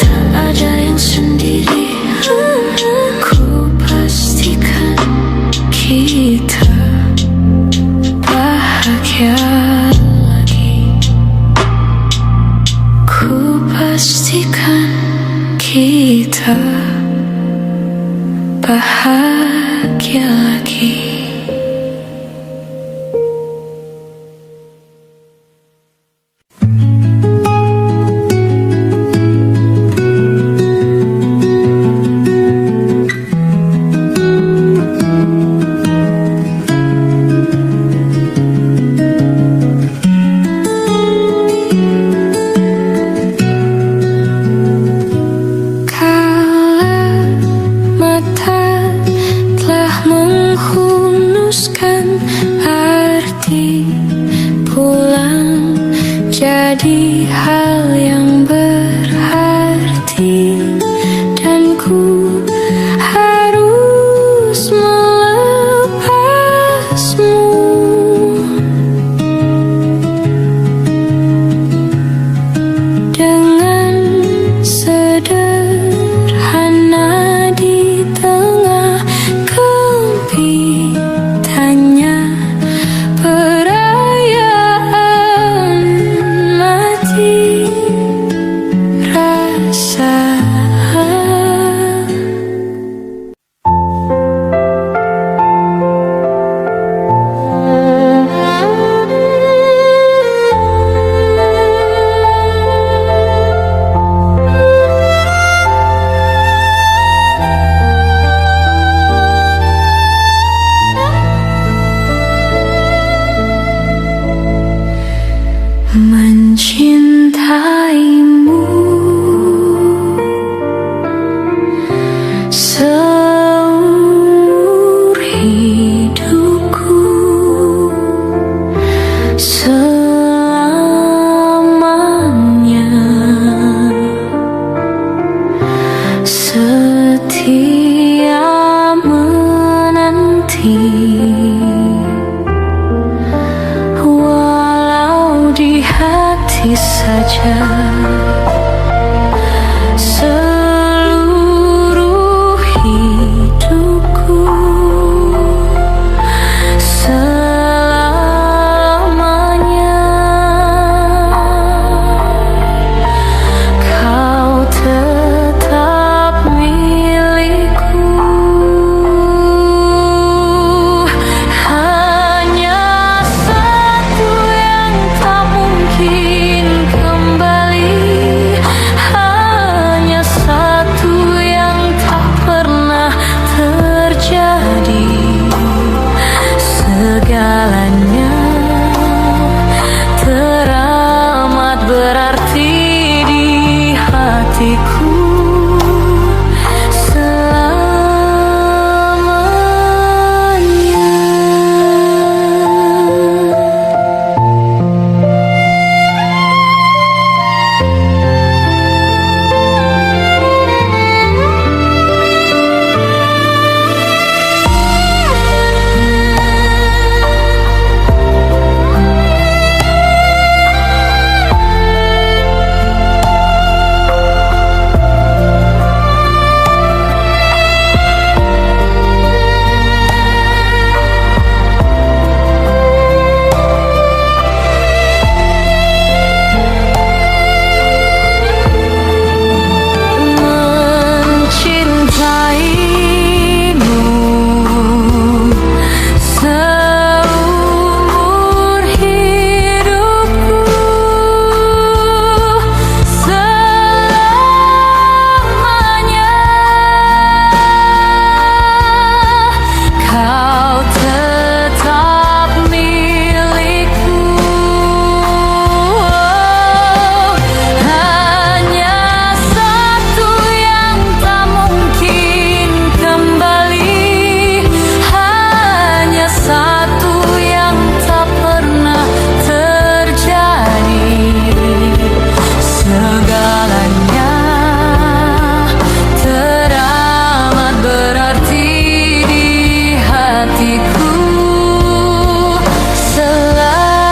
Tak ada yang sendiri, ku pastikan kita bahagia lagi. Ku pastikan kita bahagia lagi. Kala mata telah menghunuskan arti pulang jadi hal yang berarti, dan ku harus melepasmu. Dengan sederhana di tengah kempitannya perayaan mati. setia menanti, walau di hati saja. Seluruh hidupku selamanya kau tetap milikku. Hanya satu yang tak mungkin kembali, hanya satu yang tak pernah terjadi. Segalanya teramat berarti di hatiku selamanya. Mencintaimu seumur hidupku, selamanya kau tetap milikku. Hanya satu yang tak mungkin kembali, hanya satu yang tak pernah terjadi. Segalanya teramat berarti di hatiku selamanya.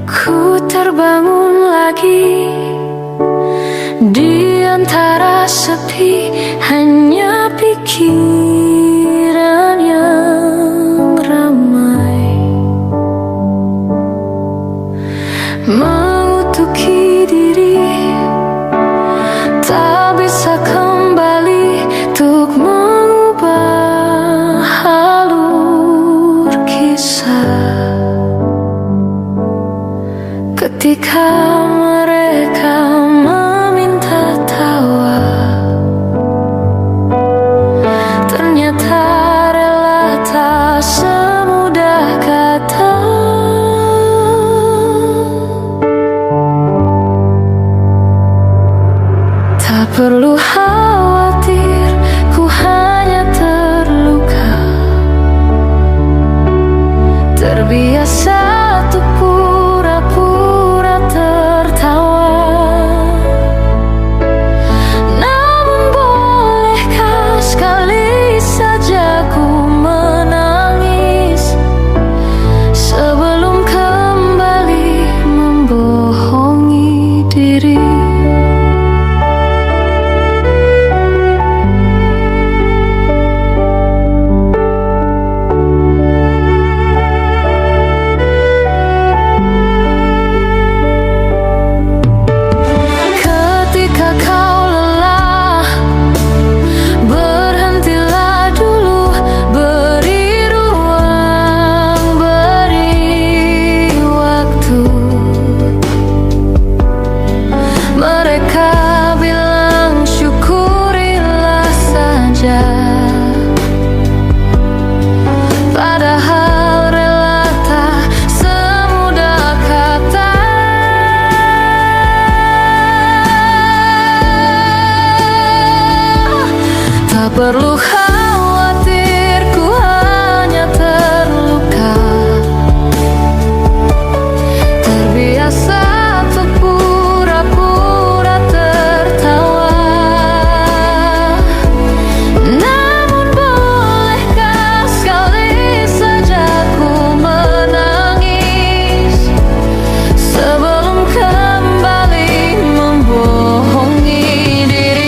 Ku terbangun lagi di antara sepi, hanya pikiran yang ramai mengutuki diri, tak bisa kembali untuk mengubah alur kisah. Ketika mereka meminta tawa, ternyata rela tak semudah kata. Tak perlu khawatir, ku hanya terluka, terbiasa untuk pura-pura tertawa. Namun bolehkah sekali saja ku menangis sebelum kembali membohongi diri. perlu khawatir, ku hanya terluka. Terbiasa untuk pura-pura tertawa. Namun bolehkah sekali saja ku menangis sebelum kembali membohongi diri.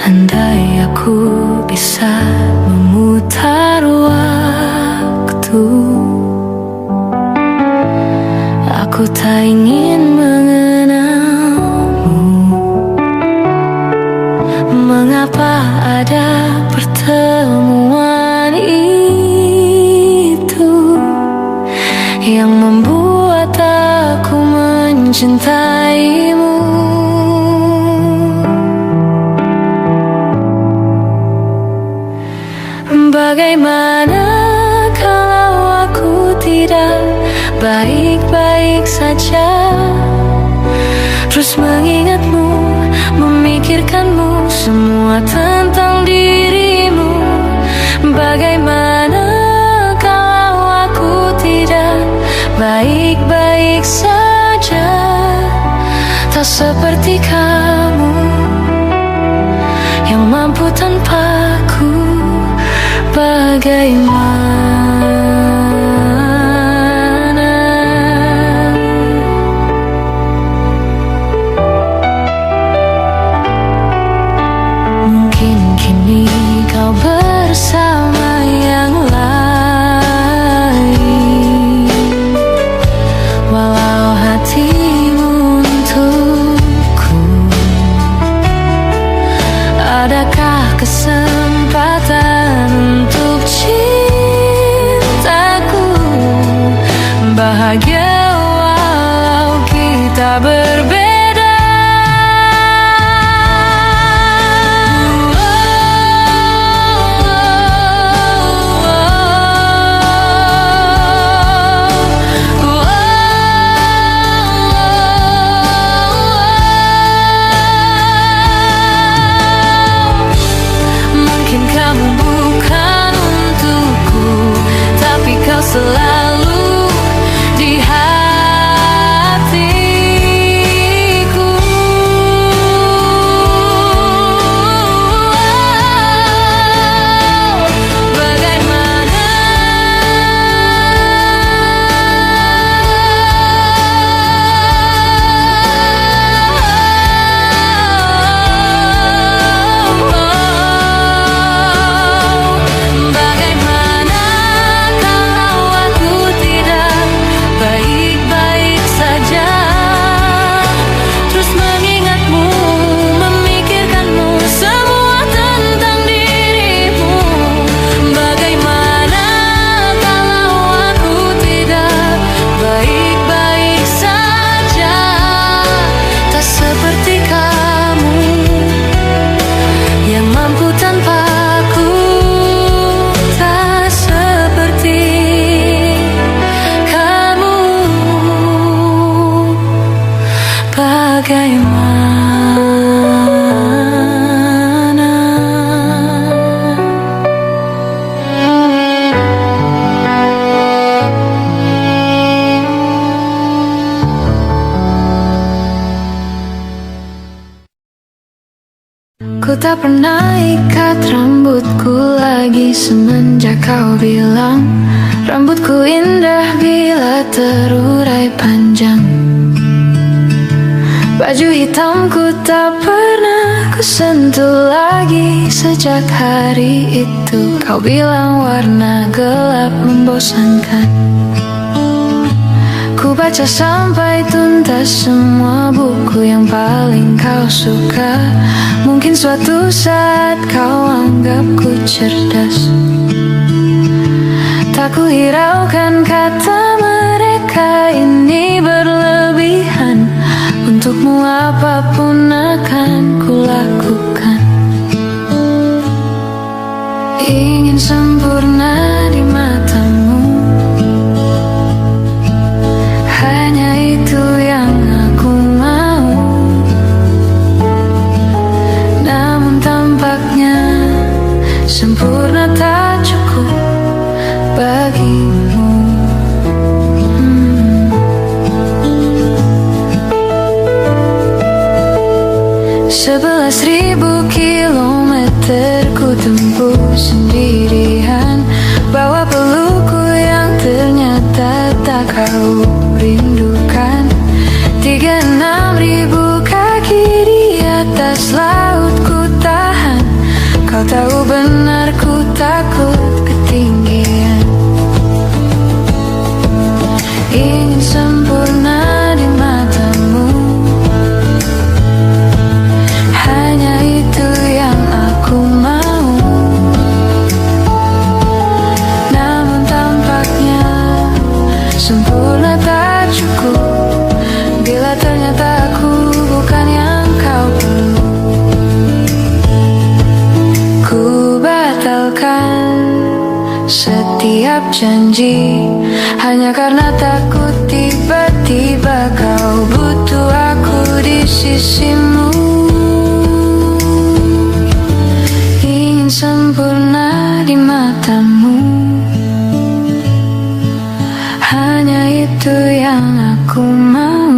Andai aku bisa memutar waktu, aku tak ingin mengenalmu. Mengapa ada pertemuan itu yang membuat aku mencintaimu? Bagaimana kalau aku tidak baik-baik saja, terus mengingatmu, memikirkanmu, semua tentang dirimu? Bagaimana kalau aku tidak baik-baik saja, tak seperti kamu yang mampu tanpaku? Bagaimana? Mungkin kini kau bersama yang lain, walau hatimu untukku. Adakah kesempatan untuk cinta Ku tak pernah ikat rambutku lagi semenjak kau bilang rambutku indah bila terurai panjang. Baju hitamku tak pernah ku sentuh lagi sejak hari itu. Kau bilang warna gelap membosankan. Ku baca sampai tuntas semua buku yang paling kau suka. Mungkin suatu saat kau anggapku cerdas. Tak ku hiraukan kata mereka ini berlebihan. Untukmu apapun akan ku lakukan. Ingin sempurna di matamu, hanya itu yang aku mau. Namun tampaknya sempurna tak cukup bagimu. 11.000 kilometer ku tempuh sendirian, bawa pelukku yang ternyata tak kau rindukan. 36.000 kaki di atas laut ku tahan. Kau tahu benar ku takut ketinggian. Ingin sempurna di matamu, hanya itu yang aku mau. Namun tampaknya sempurna tak cukup bila ternyata aku bukan yang kau perlu. Ku batalkan setiap janji hanya karena takut tiba-tiba kau butuh aku di sisimu. Ingin sempurna di matamu, hanya itu yang aku mau.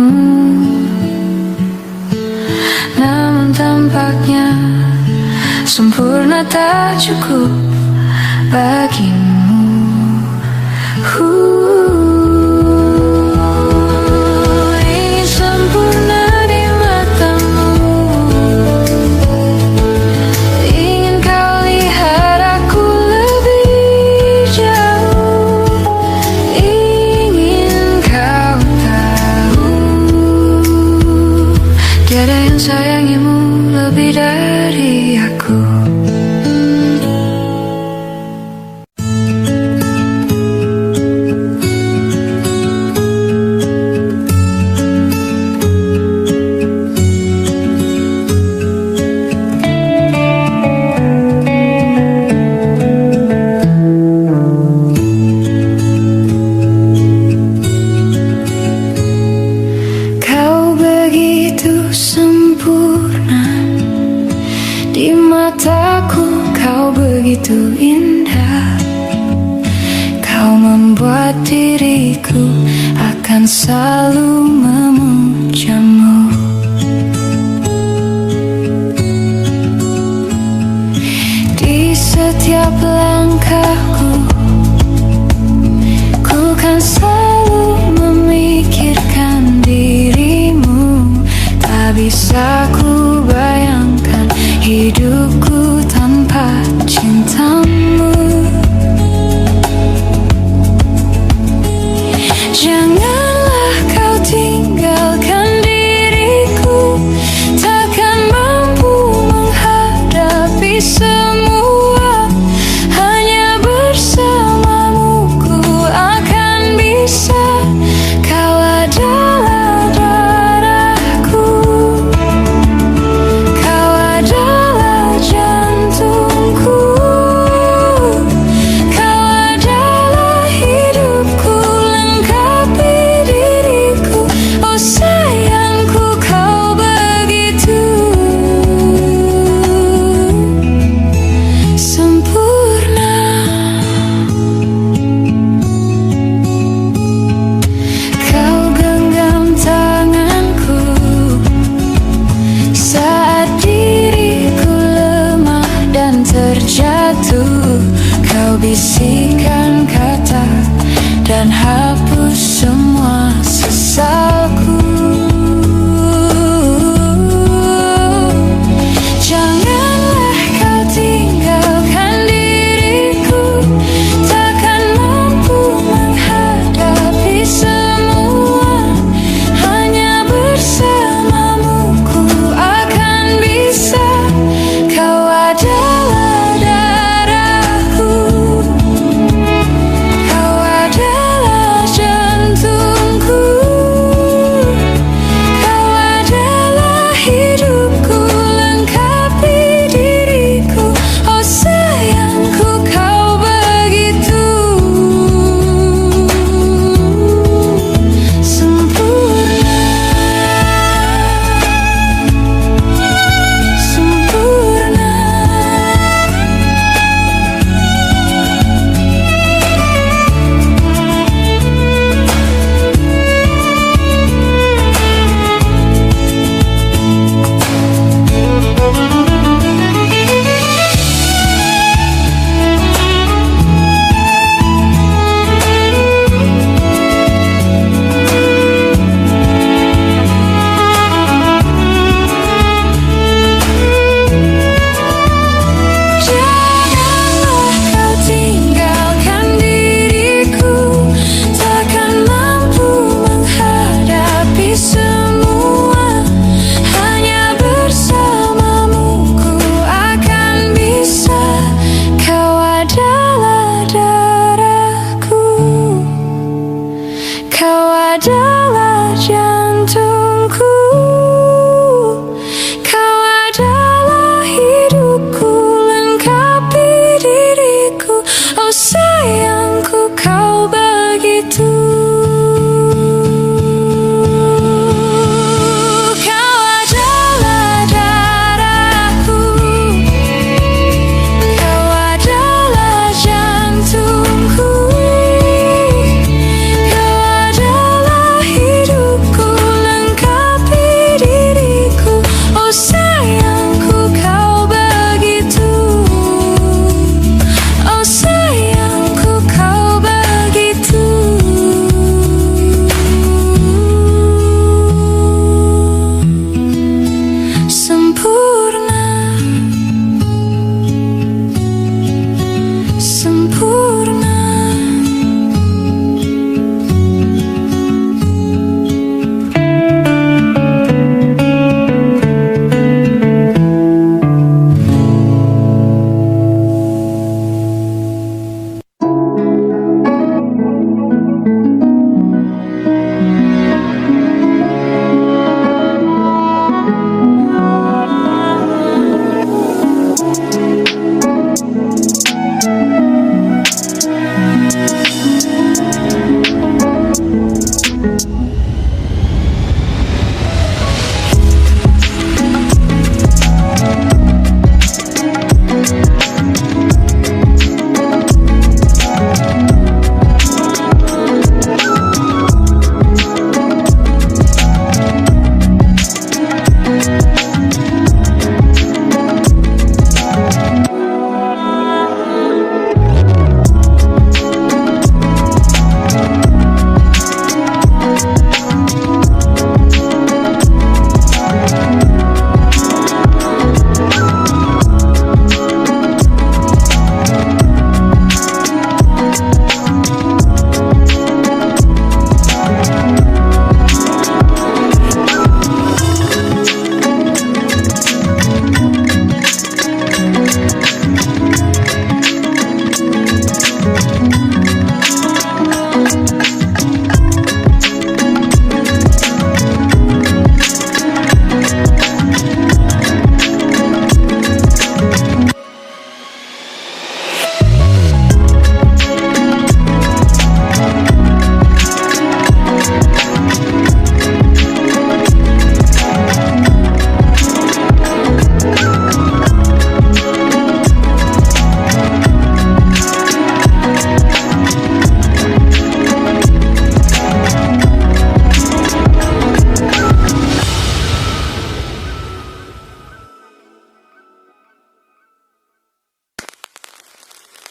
Namun tampaknya sempurna tak cukup bagimu. Ingin sempurna di matamu, ingin kau lihat aku lebih jauh, ingin kau tahu tiada yang sayangimu lebih dari aku. Kau begitu sempurna di mataku, kau begitu indah. Kau membuat diriku akan selalu memujamu. Di setiap langkahku, ku kan selalu memikirkan dirimu. Tak bisa ku bayangkan hidupku tanpa cintamu. Janganlah kau tinggalkan diriku, takkan mampu menghadapi semua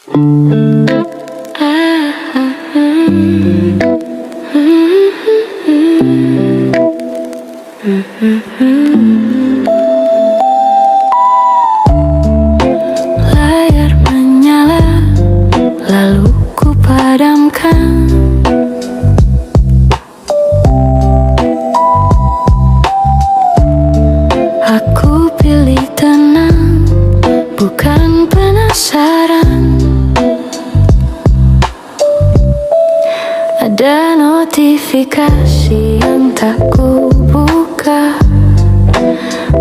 Layar menyala, lalu ku padamkan. Aku pilih tenang, bukan penasaran. Ada notifikasi yang tak ku buka,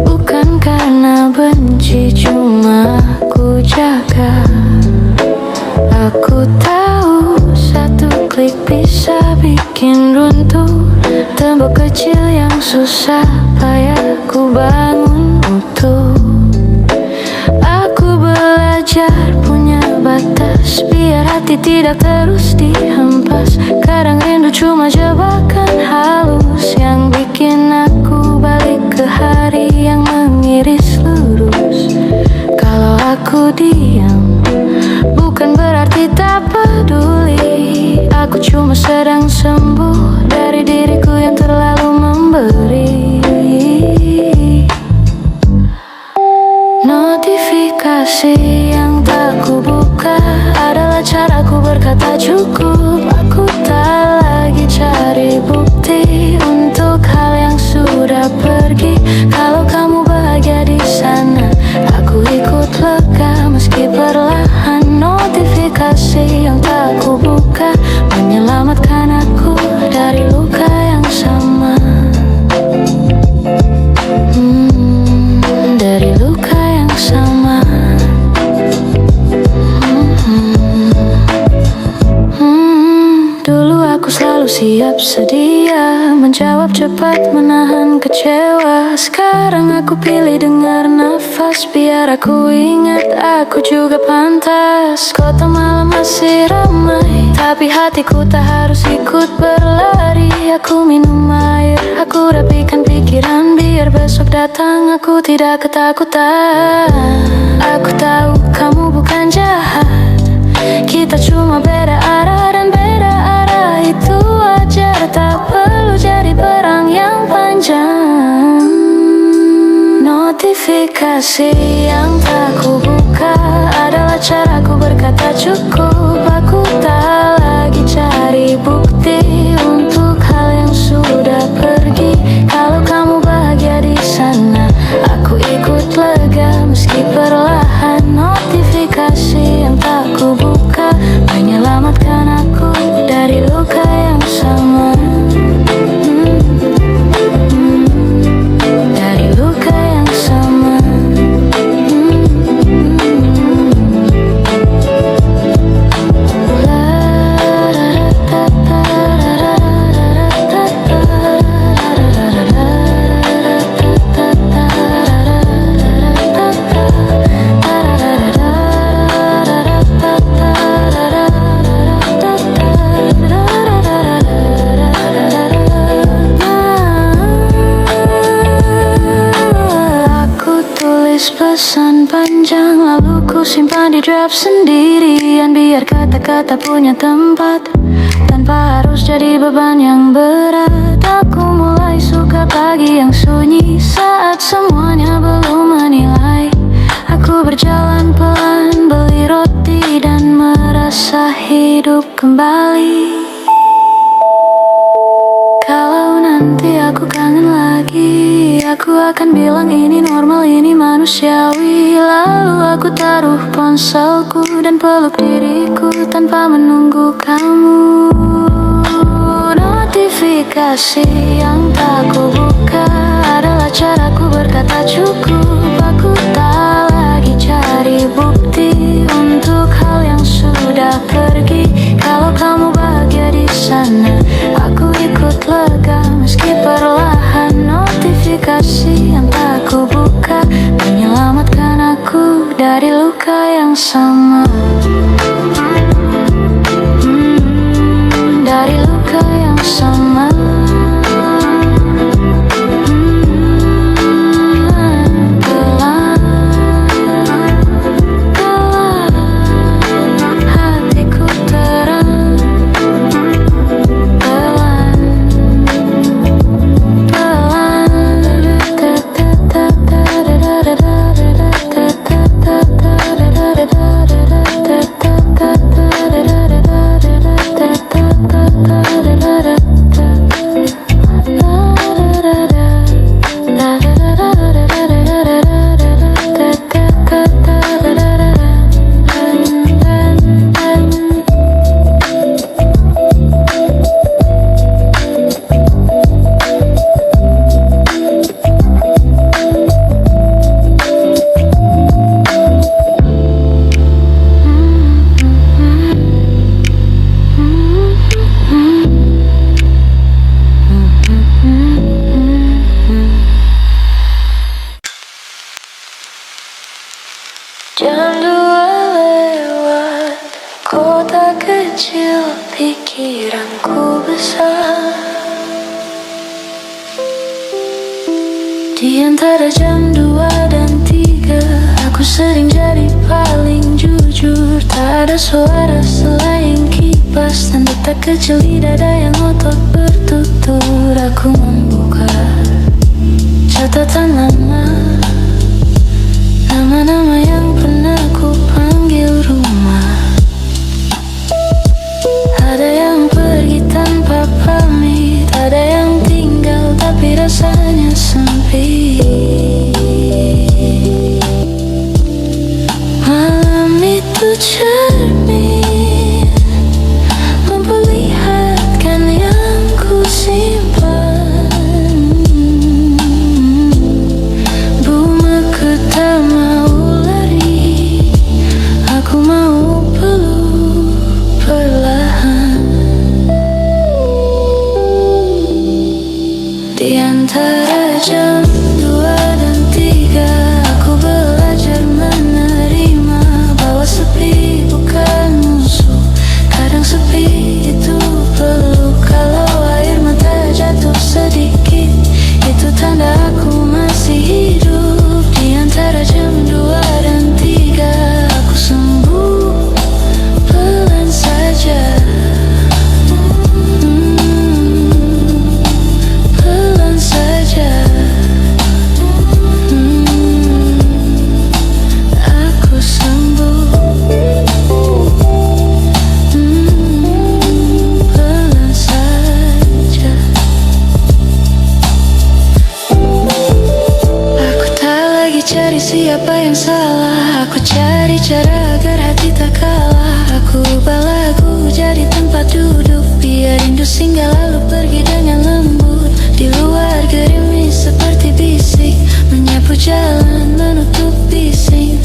bukan karena benci, cuma aku jaga. Aku tahu satu klik bisa bikin runtuh tembok kecil yang susah payah ku bangun utuh. Aku belajar punya batas, biar hati tidak terus dihempas. Kadang rindu cuma jebakan halus yang bikin aku balik ke hari yang mengiris lurus. Kalau aku diam, bukan berarti tak peduli. Aku cuma sedang sembuh dari diriku yang terlalu memberi. Notifikasi yang tak ku buka adalah caraku berkata cukup. Aku tak lagi cari bukti untuk hal yang sudah pergi. Kalau kamu bahagia di sana, aku ikut lega meski perlahan. Notifikasi yang tak ku buka menyelamatkan aku dari luka yang sama. Dari luka yang sama. Dulu aku selalu siap sedia, menjawab cepat, menahan kecewa. Sekarang aku pilih dengar nafas, biar aku ingat aku juga pantas. Kota malam masih ramai, tapi hatiku tak harus ikut berlari. Aku minum air, aku rapikan pikiran, biar besok datang aku tidak ketakutan. Aku tahu kamu bukan jahat, kita cuma beda arah, dan beda arah itu wajar. Tak perlu jadi perang yang panjang. Notifikasi yang tak ku buka adalah caraku berkata cukup. Aku tak lagi cari bukti untuk hal yang sudah pergi. Kalau kamu bahagia di sana, aku ikut lega meski perlahan. Notifikasi yang tak ku buka menyelamatkan aku dari luka yang sama. Dari luka yang sama. Pesan panjang lalu ku simpan di draft sendirian, biar kata-kata punya tempat tanpa harus jadi beban yang berat. Aku mulai suka pagi yang sunyi saat semuanya belum menilai. Aku berjalan pelan, beli roti dan merasa hidup kembali. Kalau nanti aku kangen lagi, aku akan bilang ini normal, ini manusiawi. Lalu aku taruh ponselku dan peluk diriku tanpa menunggu kamu. Notifikasi yang tak ku buka adalah caraku berkata cukup. Aku tak lagi cari bukti untuk hal yang sudah pergi. Kalau kamu bahagia di sana, aku ikut lega meski perlahan. Notifikasi yang tak ku buka menyelamatkan aku dari luka yang sama. Dari luka yang sama. Jam 2 lewat, kota kecil, pikiranku besar. Di antara jam 2 dan 3, aku sering jadi paling jujur. Tak ada suara selain kipas dan detak kecil di dada yang otot bertutur. Aku membuka catatan lama, nama-nama yang pernah ku panggil rumah. Ada yang pergi tanpa pamit, ada yang tinggal tapi rasanya sempit. Malam itu cermin memperlihatkan yang ku simpan. Bungaku tak mau lari, aku mau peluk perlahan. Di antara jam 2 dan 3, aku belajar menerima bahwa sepi bukan musuh. Kadang sepi itu peluk. Kalau air mata jatuh sedikit, itu tanda aku masih hidup. Di antara jam 2 dan 3, aku sembuh pelan saja. Pelan saja. Aku sembuh pelan saja. Aku tak lagi cari siapa yang salah, aku cari cara agar hati tak kalah. Aku ubah lagu jadi tempat duduk, biar rindu singgah lalu pergi dengan lembut. Di luar gerimis seperti bisik, menyapu jalan menutup bising.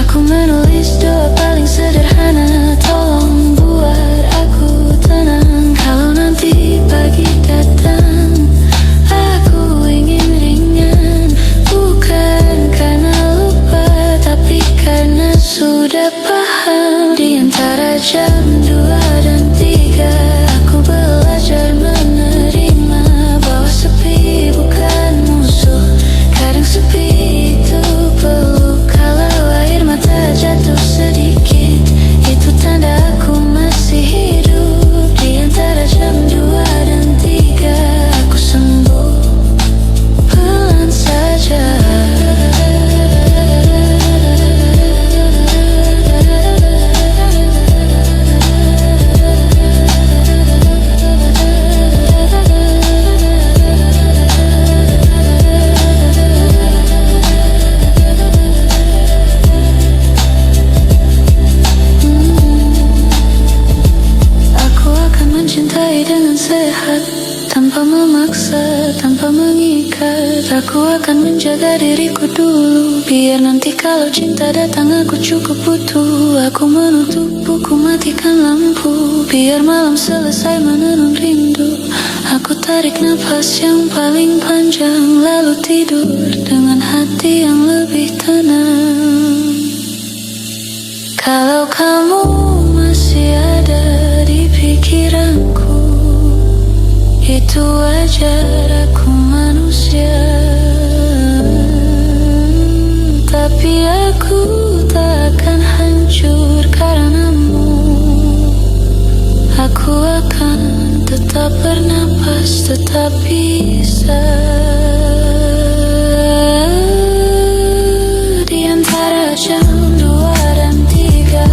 Aku menulis doa paling sederhana, tolong buat aku tenang. Kalau nanti pagi datang, aku ingin ringan. Bukan karena lupa, tapi karena sudah paham. Di antara jam 2 dan 3, aku belajar menerima bahwa sepi bukan musuh. Kadang sepi itu peluk. Kalau air mata jatuh sedikit, itu tanda aku masih hidup. Di antara jam 2 dan 3, aku sembuh pelan saja. Aku akan mencintai dengan sehat, tanpa memaksa, tanpa mengikat. Aku akan menjaga diriku dulu, biar nanti kalau cinta datang aku cukup butuh. Aku menutup buku, matikan lampu, biar malam selesai menenun rindu. Aku tarik nafas yang paling panjang, lalu tidur dengan hati yang lebih tenang. Kalau kamu masih ada di pikiranku, itu wajar, aku manusia. Tapi aku tak akan hancur karenamu. Aku akan tetap bernapas, tetap bisa. Di antara jam 2 dan 3,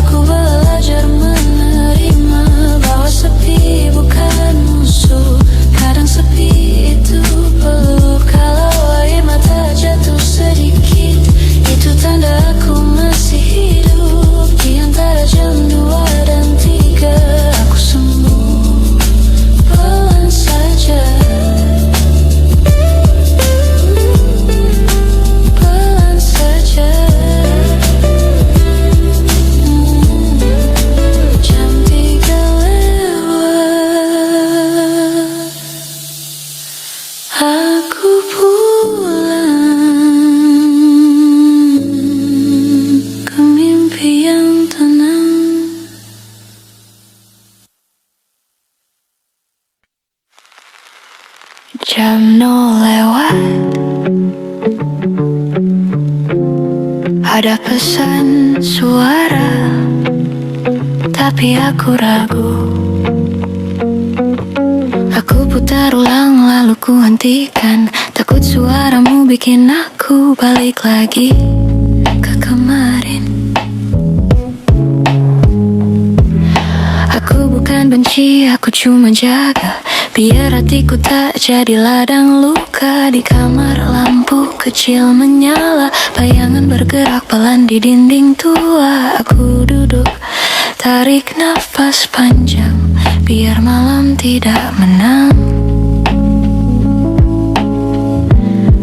aku belajar menerima bahwa sepi bukan musuh. Kadang sepi itu peluk. Kalau air mata jatuh sedikit, itu tanda aku masih hidup. Di antara jam 2 dan 3, aku sembuh pelan saja. Pelan saja. Ada pesan suara, tapi aku ragu. Aku putar ulang lalu ku hentikan. Takut suaramu bikin aku balik lagi ke kemarin. Aku bukan benci, aku cuma jaga biar hatiku tak jadi ladang luka. Di kamar lampu kecil menyala, bayangan bergerak pelan di dinding tua. Aku duduk tarik nafas panjang biar malam tidak menang.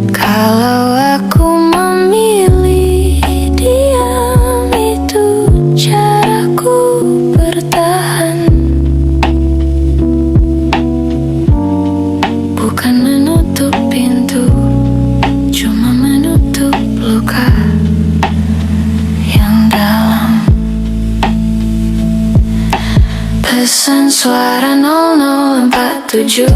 Kalau aku memilih diam, itu caraku bertahan. Bukan menutup pintu, cuma menutup luka yang dalam. Pesan suara 0047,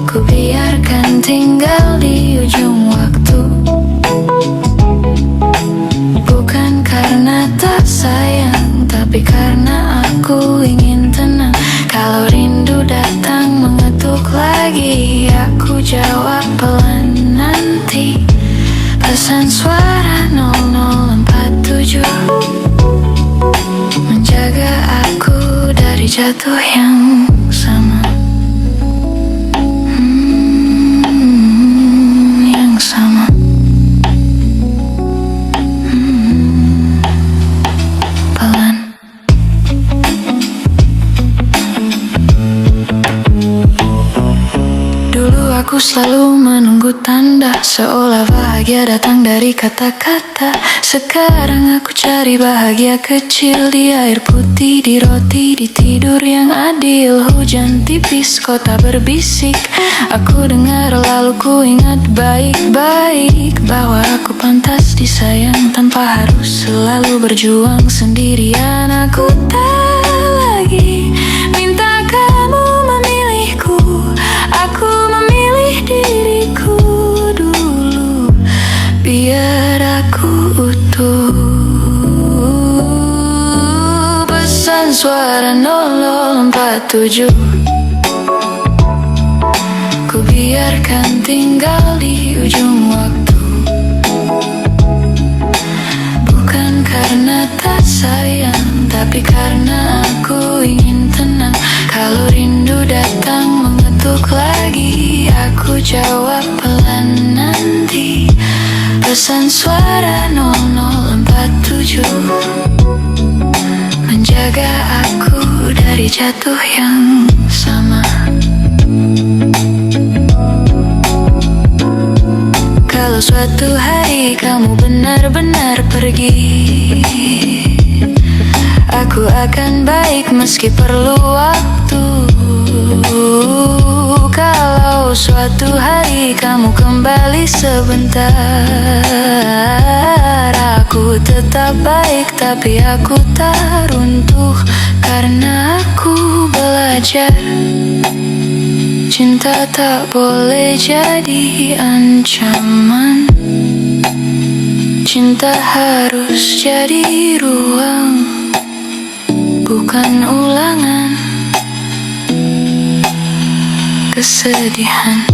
ku biarkan tinggal di ujung waktu. Bukan karena tak sayang, tapi karena aku ingin tenang. Kalau rindu datang mengetuk lagi, aku jawab pelan nanti. Pesan suara 0047, menjaga aku dari jatuh yang sama. Yang sama. Pelan. Dulu aku selalu menunggu tanda, seolah bahagia datang dari kata-kata. Sekarang aku cari bahagia kecil di air putih, di roti, di tidur yang adil. Hujan tipis, kota berbisik. Aku dengar lalu ku ingat baik-baik bahwa aku pantas disayang tanpa harus selalu berjuang sendirian. Aku tak lagi minta kamu memilihku, aku memilih diriku dulu, biar aku utuh. Pesan suara 0047, ku biarkan tinggal di ujung waktu. Bukan karena tak sayang, tapi karena aku ingin tenang. Kalau rindu datang mengetuk lagi, aku jawab pelan nanti. Pesan suara 0047, menjaga aku dari jatuh yang sama. Kalau suatu hari kamu benar-benar pergi, aku akan baik meski perlu waktu. Kalau suatu hari kamu kembali sebentar, aku tetap baik, tapi aku tak runtuh. Karena aku belajar, cinta tak boleh jadi ancaman. Cinta harus jadi ruang, bukan ulangan kesedihan.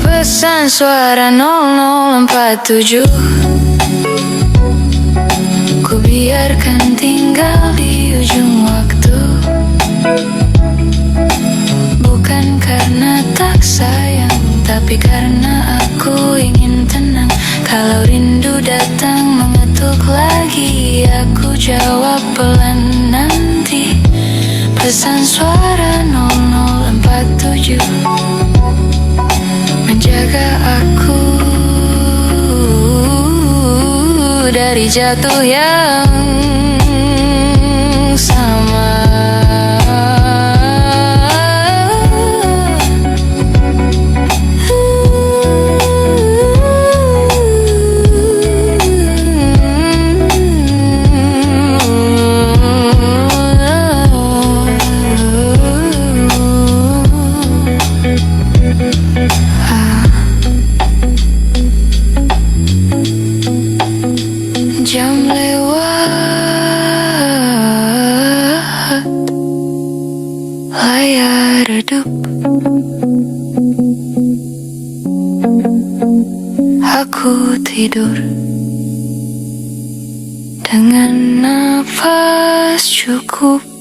Pesan suara 0047, ku biarkan tinggal di ujung waktu. Bukan karena tak sayang, tapi karena aku ingin tenang. Kalau rindu datang mengetuk lagi, aku jawab pelan nanti. Pesan suara 0047, menjaga aku dari jatuh yang sama. Aku tidur dengan nafas cukup.